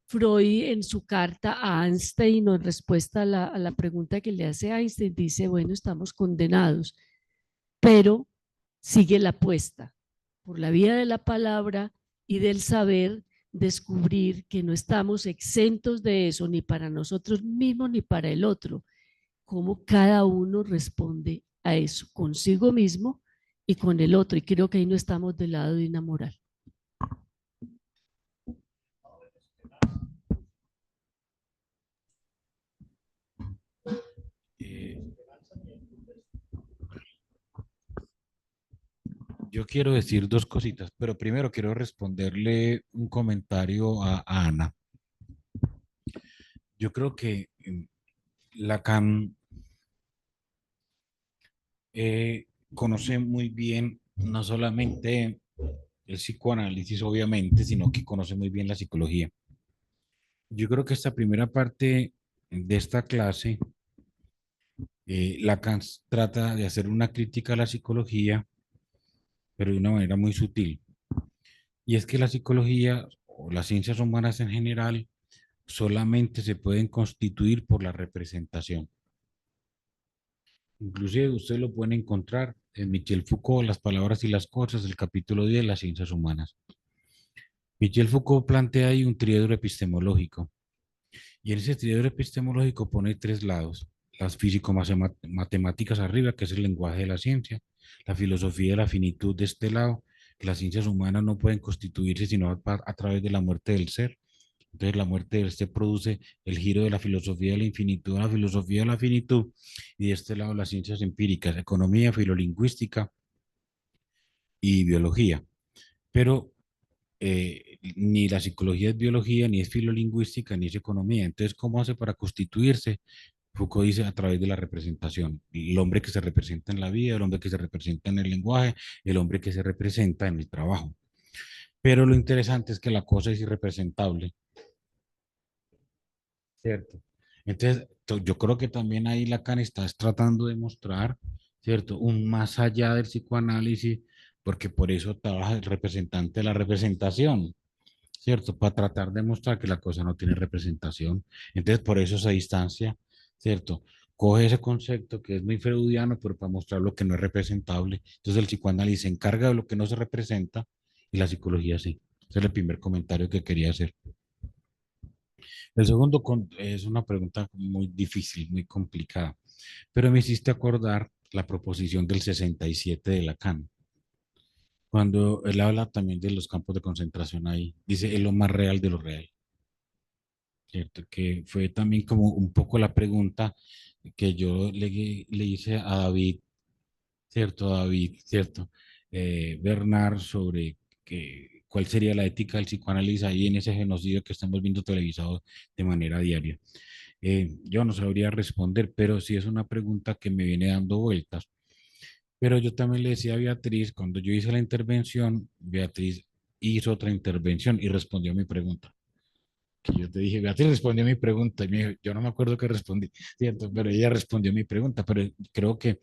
Freud en su carta a Einstein, o en respuesta a la pregunta que le hace Einstein, dice, bueno, estamos condenados, pero sigue la apuesta por la vía de la palabra y del saber, descubrir que no estamos exentos de eso, ni para nosotros mismos ni para el otro. Cómo cada uno responde a eso, consigo mismo y con el otro. Y creo que ahí no estamos del lado de una moral. Yo quiero decir dos cositas, pero primero quiero responderle un comentario a Ana. Yo creo que Lacan conoce muy bien no solamente el psicoanálisis, obviamente, sino que conoce muy bien la psicología. Yo creo que esta primera parte de esta clase, Lacan trata de hacer una crítica a la psicología, pero de una manera muy sutil. Y es que la psicología o las ciencias humanas en general solamente se pueden constituir por la representación. Inclusive usted lo pueden encontrar en Michel Foucault, Las palabras y las cosas, el capítulo 10, las ciencias humanas. Michel Foucault plantea ahí un triedro epistemológico. Y en ese triedro epistemológico pone tres lados. Las físico-matemáticas arriba, que es el lenguaje de la ciencia, la filosofía de la finitud de este lado, que las ciencias humanas no pueden constituirse sino a través de la muerte del ser. Entonces la muerte del ser produce el giro de la filosofía de la infinitud a la filosofía de la finitud, y de este lado las ciencias empíricas, economía, filolingüística y biología. Pero ni la psicología es biología, ni es filolingüística, ni es economía. Entonces, ¿cómo hace para constituirse? Foucault dice a través de la representación. El hombre que se representa en la vida, el hombre que se representa en el lenguaje, el hombre que se representa en el trabajo. Pero lo interesante es que la cosa es irrepresentable. ¿Cierto? Entonces, yo creo que también ahí Lacan está tratando de mostrar, ¿cierto? Un más allá del psicoanálisis, porque por eso trabaja el representante de la representación, ¿cierto? Para tratar de mostrar que la cosa no tiene representación. Entonces, por eso esa distancia, ¿cierto? Coge ese concepto que es muy freudiano, pero para mostrar lo que no es representable. Entonces, el psicoanálisis se encarga de lo que no se representa y la psicología sí. Ese es el primer comentario que quería hacer. El segundo es una pregunta muy difícil, muy complicada, pero me hiciste acordar la proposición del 67 de Lacan. Cuando él habla también de los campos de concentración ahí, dice es lo más real de lo real, ¿cierto? Que fue también como un poco la pregunta que yo le hice a David, ¿cierto? David, ¿cierto? Bernard sobre cuál sería la ética del psicoanálisis ahí en ese genocidio que estamos viendo televisado de manera diaria. Yo no sabría responder, pero sí es una pregunta que me viene dando vueltas. Pero yo también le decía a Beatriz, cuando yo hice la intervención, Beatriz hizo otra intervención y respondió a mi pregunta. Que yo te dije, Beatriz respondió a mi pregunta y me dijo, yo no me acuerdo qué respondí, ¿cierto? Pero ella respondió a mi pregunta, pero creo que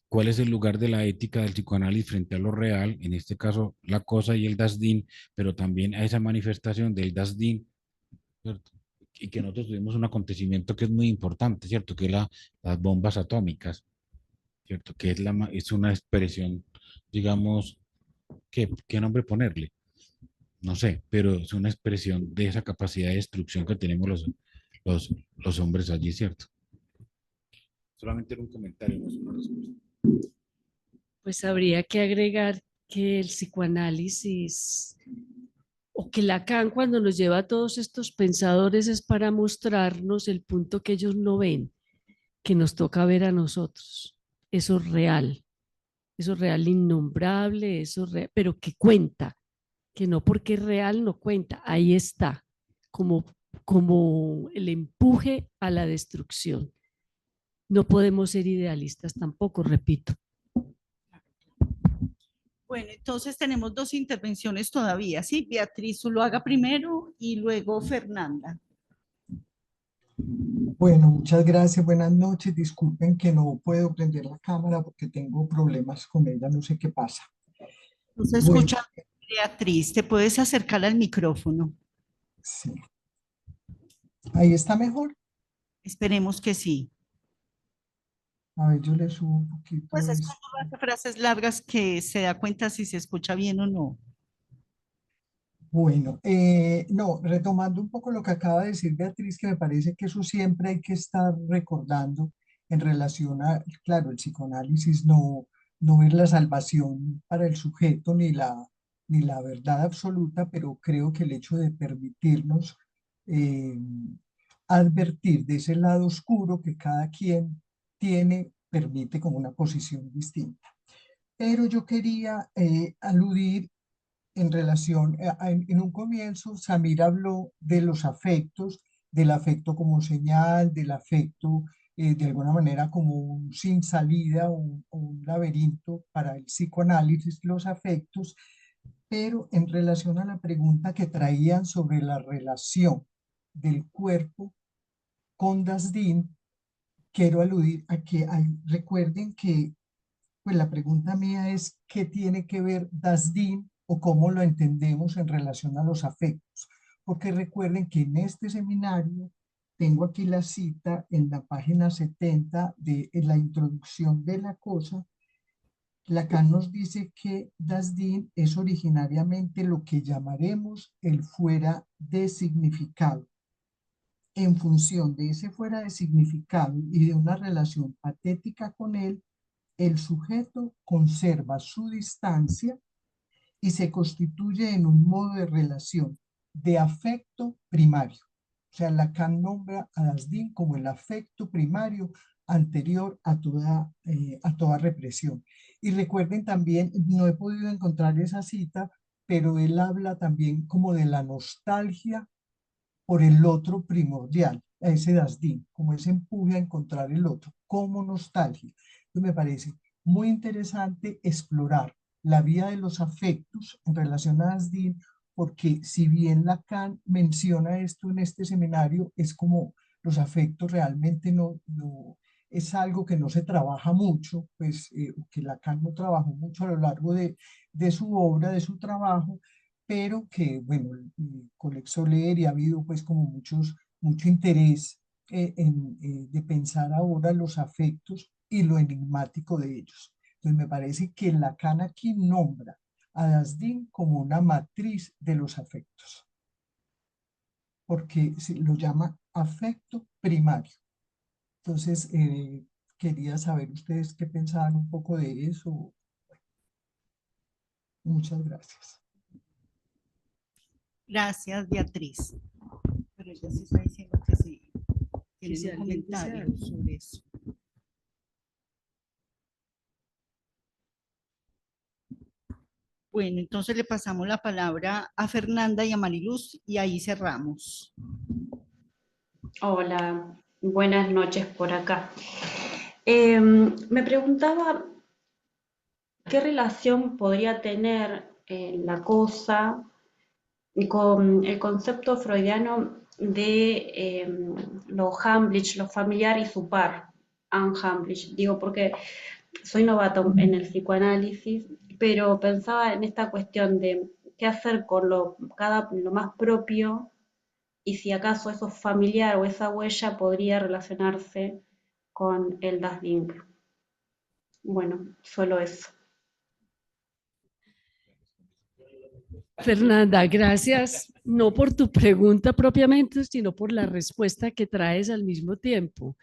cuál es el lugar de la ética del psicoanálisis frente a lo real, en este caso la cosa y el Dasdin, pero también a esa manifestación del Dasdin, ¿cierto? Y que nosotros tuvimos un acontecimiento que es muy importante, ¿cierto? Que es las bombas atómicas, ¿cierto? Que es, es una expresión, digamos, ¿qué nombre ponerle? No sé, pero es una expresión de esa capacidad de destrucción que tenemos los hombres allí, ¿cierto? Solamente era un comentario, no es una respuesta. Pues habría que agregar que el psicoanálisis o que Lacan cuando nos lleva a todos estos pensadores es para mostrarnos el punto que ellos no ven, que nos toca ver a nosotros. Eso real innombrable, pero que cuenta, que no porque es real no cuenta, ahí está, como, como el empuje a la destrucción. No podemos ser idealistas tampoco, repito. Bueno, entonces tenemos dos intervenciones todavía, ¿sí? Beatriz Zuluaga primero y luego Fernanda. Bueno, muchas gracias, buenas noches. Disculpen que no puedo prender la cámara porque tengo problemas con ella, no sé qué pasa. No se Bueno, escucha, Beatriz, ¿te puedes acercar al micrófono? sí. Ahí está mejor. Esperemos que sí. A ver, yo le subo un poquito Pues es esto. como hace frases largas que se da cuenta si se escucha bien o no. Bueno, no, retomando un poco lo que acaba de decir Beatriz, que me parece que eso siempre hay que estar recordando en relación a, claro, el psicoanálisis no es la salvación para el sujeto ni la verdad absoluta, pero creo que el hecho de permitirnos eh, advertir de ese lado oscuro que cada quien tiene, permite como una posición distinta. Pero yo quería aludir en relación, en un comienzo, Samir habló de los afectos, del afecto como señal, del afecto de alguna manera como un sin salida, un laberinto para el psicoanálisis, los afectos, pero en relación a la pregunta que traían sobre la relación del cuerpo con Dasdin, quiero aludir a que recuerden que pues la pregunta mía es, ¿qué tiene que ver Dasdin o cómo lo entendemos en relación a los afectos? Porque recuerden que en este seminario tengo aquí la cita en la página 70 de en la introducción de la cosa. Lacan nos dice que Dasdin es originariamente lo que llamaremos el fuera de significado. En función de ese fuera de significado y de una relación patética con él, el sujeto conserva su distancia y se constituye en un modo de relación de afecto primario. O sea, Lacan nombra a Dasdin como el afecto primario anterior a toda represión. Y recuerden también, no he podido encontrar esa cita, pero él habla también como de la nostalgia por el otro primordial, a ese Dasdin, como ese empuje a encontrar el otro, como nostalgia. Entonces me parece muy interesante explorar la vía de los afectos en relación a Dasdin, porque si bien Lacan menciona esto en este seminario, es como los afectos realmente no es algo que no se trabaja mucho, pues que Lacan no trabajó mucho a lo largo de su obra, de su trabajo, pero que, bueno, comenzó a leer y ha habido pues como mucho interés de pensar ahora los afectos y lo enigmático de ellos. Entonces me parece que Lacan aquí nombra a Dasdin como una matriz de los afectos, porque lo llama afecto primario. Entonces, quería saber ustedes qué pensaban un poco de eso. Muchas gracias. Gracias, Beatriz. Pero ella sí está diciendo que sí. Tiene si un alguien desea comentario algo. sobre eso. Bueno, entonces le pasamos la palabra a Fernanda y a Mariluz y ahí cerramos. Hola, buenas noches por acá. Me preguntaba qué relación podría tener la cosa con el concepto freudiano de lo Hamlich, lo familiar y su par, unhamlich. Digo, porque soy novato en el psicoanálisis, pero pensaba en esta cuestión de qué hacer con lo más propio y si acaso eso familiar o esa huella podría relacionarse con el Das Ding. Bueno, solo eso. Fernanda, gracias, no por tu pregunta propiamente, sino por la respuesta que traes al mismo tiempo.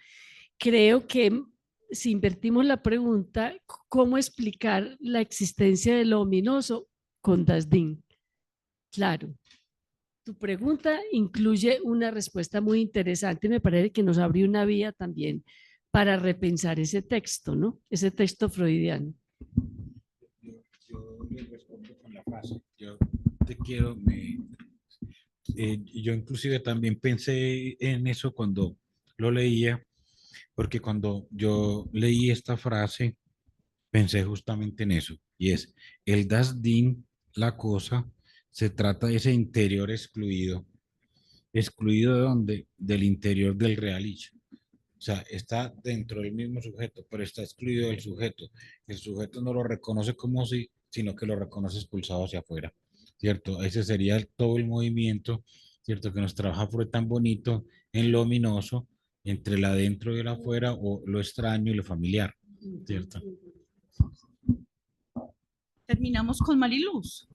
Creo que si invertimos la pregunta, ¿cómo explicar la existencia de lo ominoso con Das Ding? Claro, tu pregunta incluye una respuesta muy interesante y me parece que nos abre una vía también para repensar ese texto, ¿no? Ese texto freudiano. Yo le respondo con la frase. Yo te quiero, yo inclusive también pensé en eso cuando lo leía, porque cuando yo leí esta frase, pensé justamente en eso, y es, el Das Ding, la cosa, se trata de ese interior excluido. ¿Excluido de dónde? Del interior del real Ich. O sea, está dentro del mismo sujeto, pero está excluido del sujeto. El sujeto no lo reconoce como sí, sino que lo reconoce expulsado hacia afuera, ¿cierto? Ese sería todo el movimiento, ¿cierto? Que nos trabaja Freud tan bonito en lo ominoso, entre el adentro y el afuera, o lo extraño y lo familiar, ¿cierto? Terminamos con Mariluz.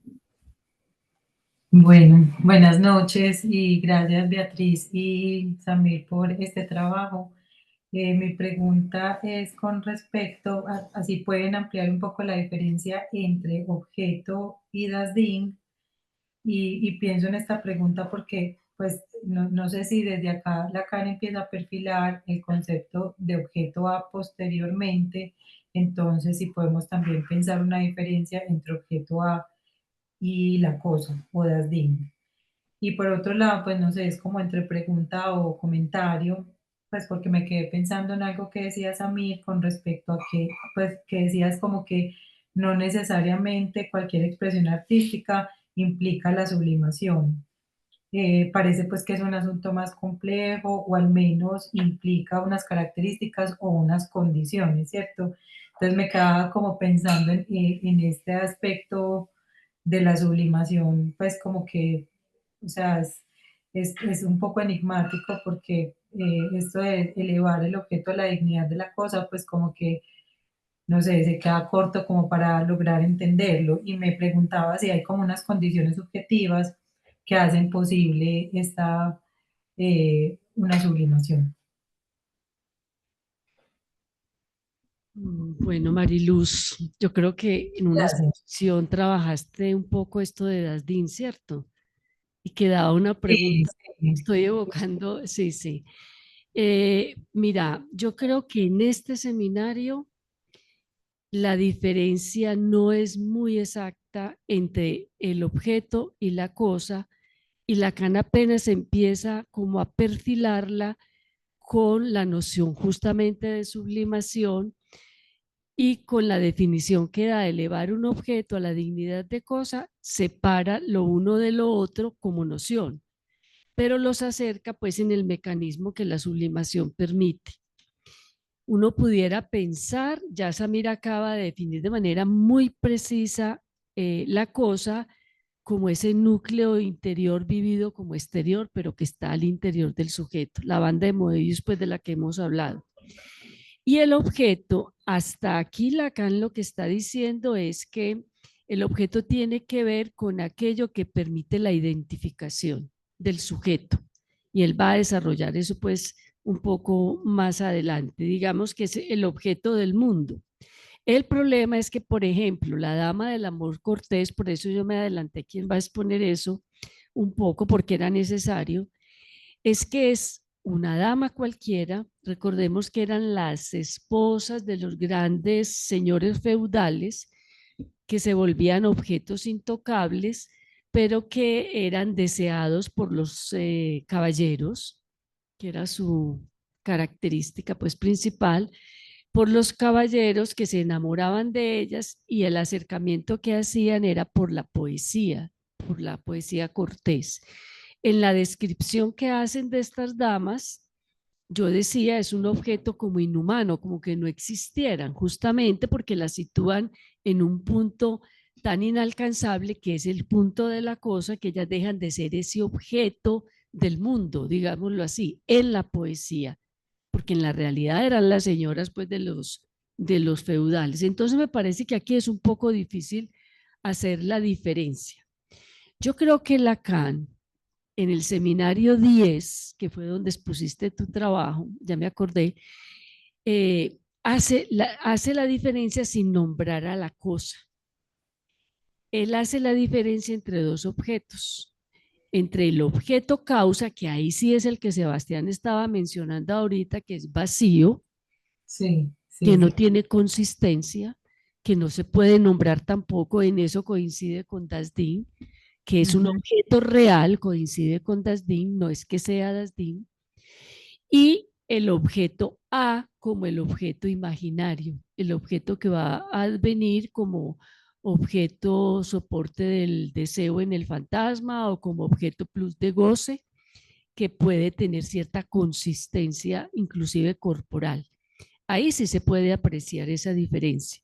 Bueno, buenas noches y gracias Beatriz y Samir por este trabajo. Mi pregunta es con respecto a, así pueden ampliar un poco la diferencia entre objeto y Das Ding. Y pienso en esta pregunta porque, pues, no sé si desde acá Lacan empieza a perfilar el concepto de objeto A posteriormente, entonces si podemos también pensar una diferencia entre objeto A y la cosa o Das Ding. Y por otro lado, pues no sé, es como entre pregunta o comentario, pues porque me quedé pensando en algo que decías a mí con respecto a que, pues que decías como que no necesariamente cualquier expresión artística implica la sublimación. Parece pues que es un asunto más complejo o al menos implica unas características o unas condiciones, ¿cierto? Entonces me quedaba como pensando en este aspecto de la sublimación, pues como que, o sea, es un poco enigmático porque esto de elevar el objeto a la dignidad de la cosa, pues como que, no sé, se queda corto como para lograr entenderlo. Y me preguntaba si hay como unas condiciones subjetivas que hacen posible esta, una sublimación. Bueno, Mariluz, yo creo que en una Gracias. sesión trabajaste un poco esto de Das Ding, ¿cierto? Y quedaba una pregunta, Sí. estoy evocando, sí, sí. Mira, yo creo que en este seminario la diferencia no es muy exacta entre el objeto y la cosa, y Lacan apenas empieza como a perfilarla con la noción justamente de sublimación y con la definición que da de elevar un objeto a la dignidad de cosa, separa lo uno de lo otro como noción, pero los acerca pues en el mecanismo que la sublimación permite. Uno pudiera pensar, ya Samir acaba de definir de manera muy precisa la cosa como ese núcleo interior vivido como exterior, pero que está al interior del sujeto, la banda de Moebius pues de la que hemos hablado. Y el objeto, hasta aquí Lacan lo que está diciendo es que el objeto tiene que ver con aquello que permite la identificación del sujeto. Y él va a desarrollar eso pues un poco más adelante. Digamos que es el objeto del mundo. El problema es que, por ejemplo, la dama del amor cortés, por eso yo me adelanté quién va a exponer eso un poco porque era necesario, es que es una dama cualquiera, recordemos que eran las esposas de los grandes señores feudales que se volvían objetos intocables, pero que eran deseados por los caballeros, que era su característica pues principal, por los caballeros que se enamoraban de ellas y el acercamiento que hacían era por la poesía cortés. En la descripción que hacen de estas damas, yo decía, es un objeto como inhumano, como que no existieran, justamente porque las sitúan en un punto tan inalcanzable que es el punto de la cosa, que ellas dejan de ser ese objeto del mundo, digámoslo así, en la poesía, porque en la realidad eran las señoras pues de los feudales. Entonces me parece que aquí es un poco difícil hacer la diferencia. Yo creo que Lacan, en el seminario 10, que fue donde expusiste tu trabajo, ya me acordé, hace la diferencia sin nombrar a la cosa. Él hace la diferencia entre dos objetos, entre el objeto causa, que ahí sí es el que Sebastián estaba mencionando ahorita, que es vacío, Sí, que no sí. tiene consistencia, que no se puede nombrar tampoco, en eso coincide con Dasdin, que es un objeto real, coincide con Dasdin, no es que sea Dasdin, y el objeto A como el objeto imaginario, el objeto que va a advenir como objeto soporte del deseo en el fantasma o como objeto plus de goce, que puede tener cierta consistencia, inclusive corporal. Ahí sí se puede apreciar esa diferencia.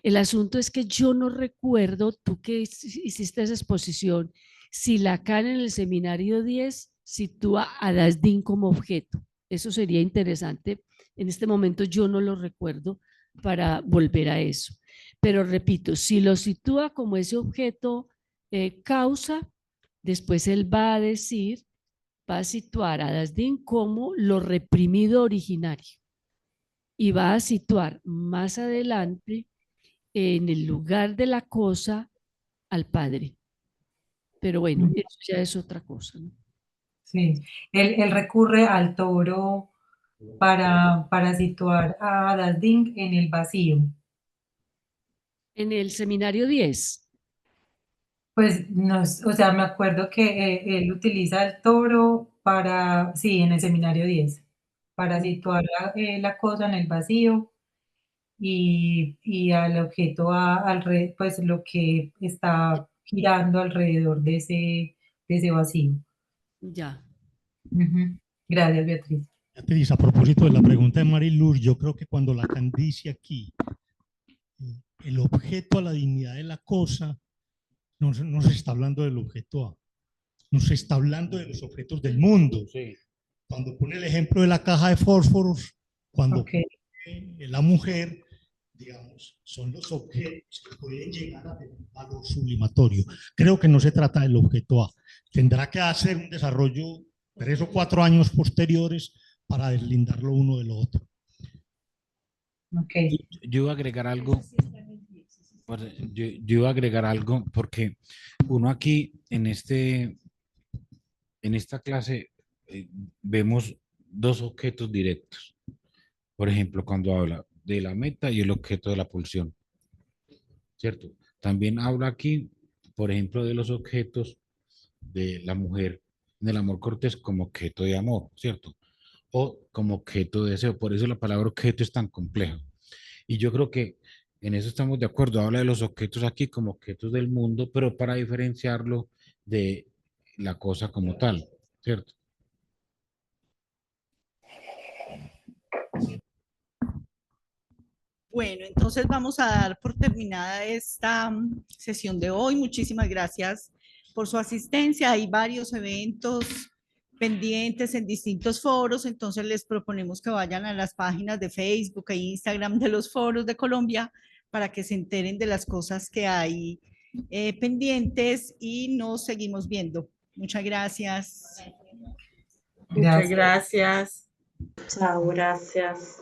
El asunto es que yo no recuerdo, tú que hiciste esa exposición, si Lacan en el seminario 10 sitúa a Dasdin como objeto. Eso sería interesante. En este momento yo no lo recuerdo para volver a eso. Pero repito, si lo sitúa como ese objeto causa, después él va a situar a Dasdin como lo reprimido originario. Y va a situar más adelante en el lugar de la cosa al padre. Pero bueno, eso ya es otra cosa, ¿no? Sí, él recurre al toro para situar a Dasdin en el vacío. En el seminario 10. Pues, no, o sea, me acuerdo que él utiliza el toro para, sí, en el seminario 10, para situar la cosa en el vacío y al objeto, pues lo que está girando alrededor de ese vacío. Ya. Gracias, Beatriz. Beatriz, a propósito de la pregunta de Mariluz, yo creo que cuando Lacan dice aquí el objeto a la dignidad de la cosa, no se está hablando del objeto A, no se está hablando de los objetos del mundo. Sí. Cuando pone el ejemplo de la caja de fósforos, cuando pone la mujer, digamos, son los objetos que pueden llegar a tener valor sublimatorio. Creo que no se trata del objeto A. Tendrá que hacer un desarrollo 3 o 4 años posteriores para deslindarlo uno de lo otro. Yo iba a agregar algo. Yo iba a agregar algo porque uno aquí en esta clase vemos dos objetos directos. Por ejemplo, cuando habla de la meta y el objeto de la pulsión, ¿cierto? También habla aquí, por ejemplo, de los objetos de la mujer en el amor cortés como objeto de amor, ¿cierto? O como objeto de deseo. Por eso la palabra objeto es tan compleja. Y yo creo que en eso estamos de acuerdo. Habla de los objetos aquí como objetos del mundo, pero para diferenciarlo de la cosa como tal, ¿cierto? Bueno, entonces vamos a dar por terminada esta sesión de hoy. Muchísimas gracias por su asistencia. Hay varios eventos pendientes en distintos foros, entonces les proponemos que vayan a las páginas de Facebook e Instagram de los foros de Colombia para que se enteren de las cosas que hay pendientes y nos seguimos viendo. Muchas gracias. Muchas gracias. Chao, gracias.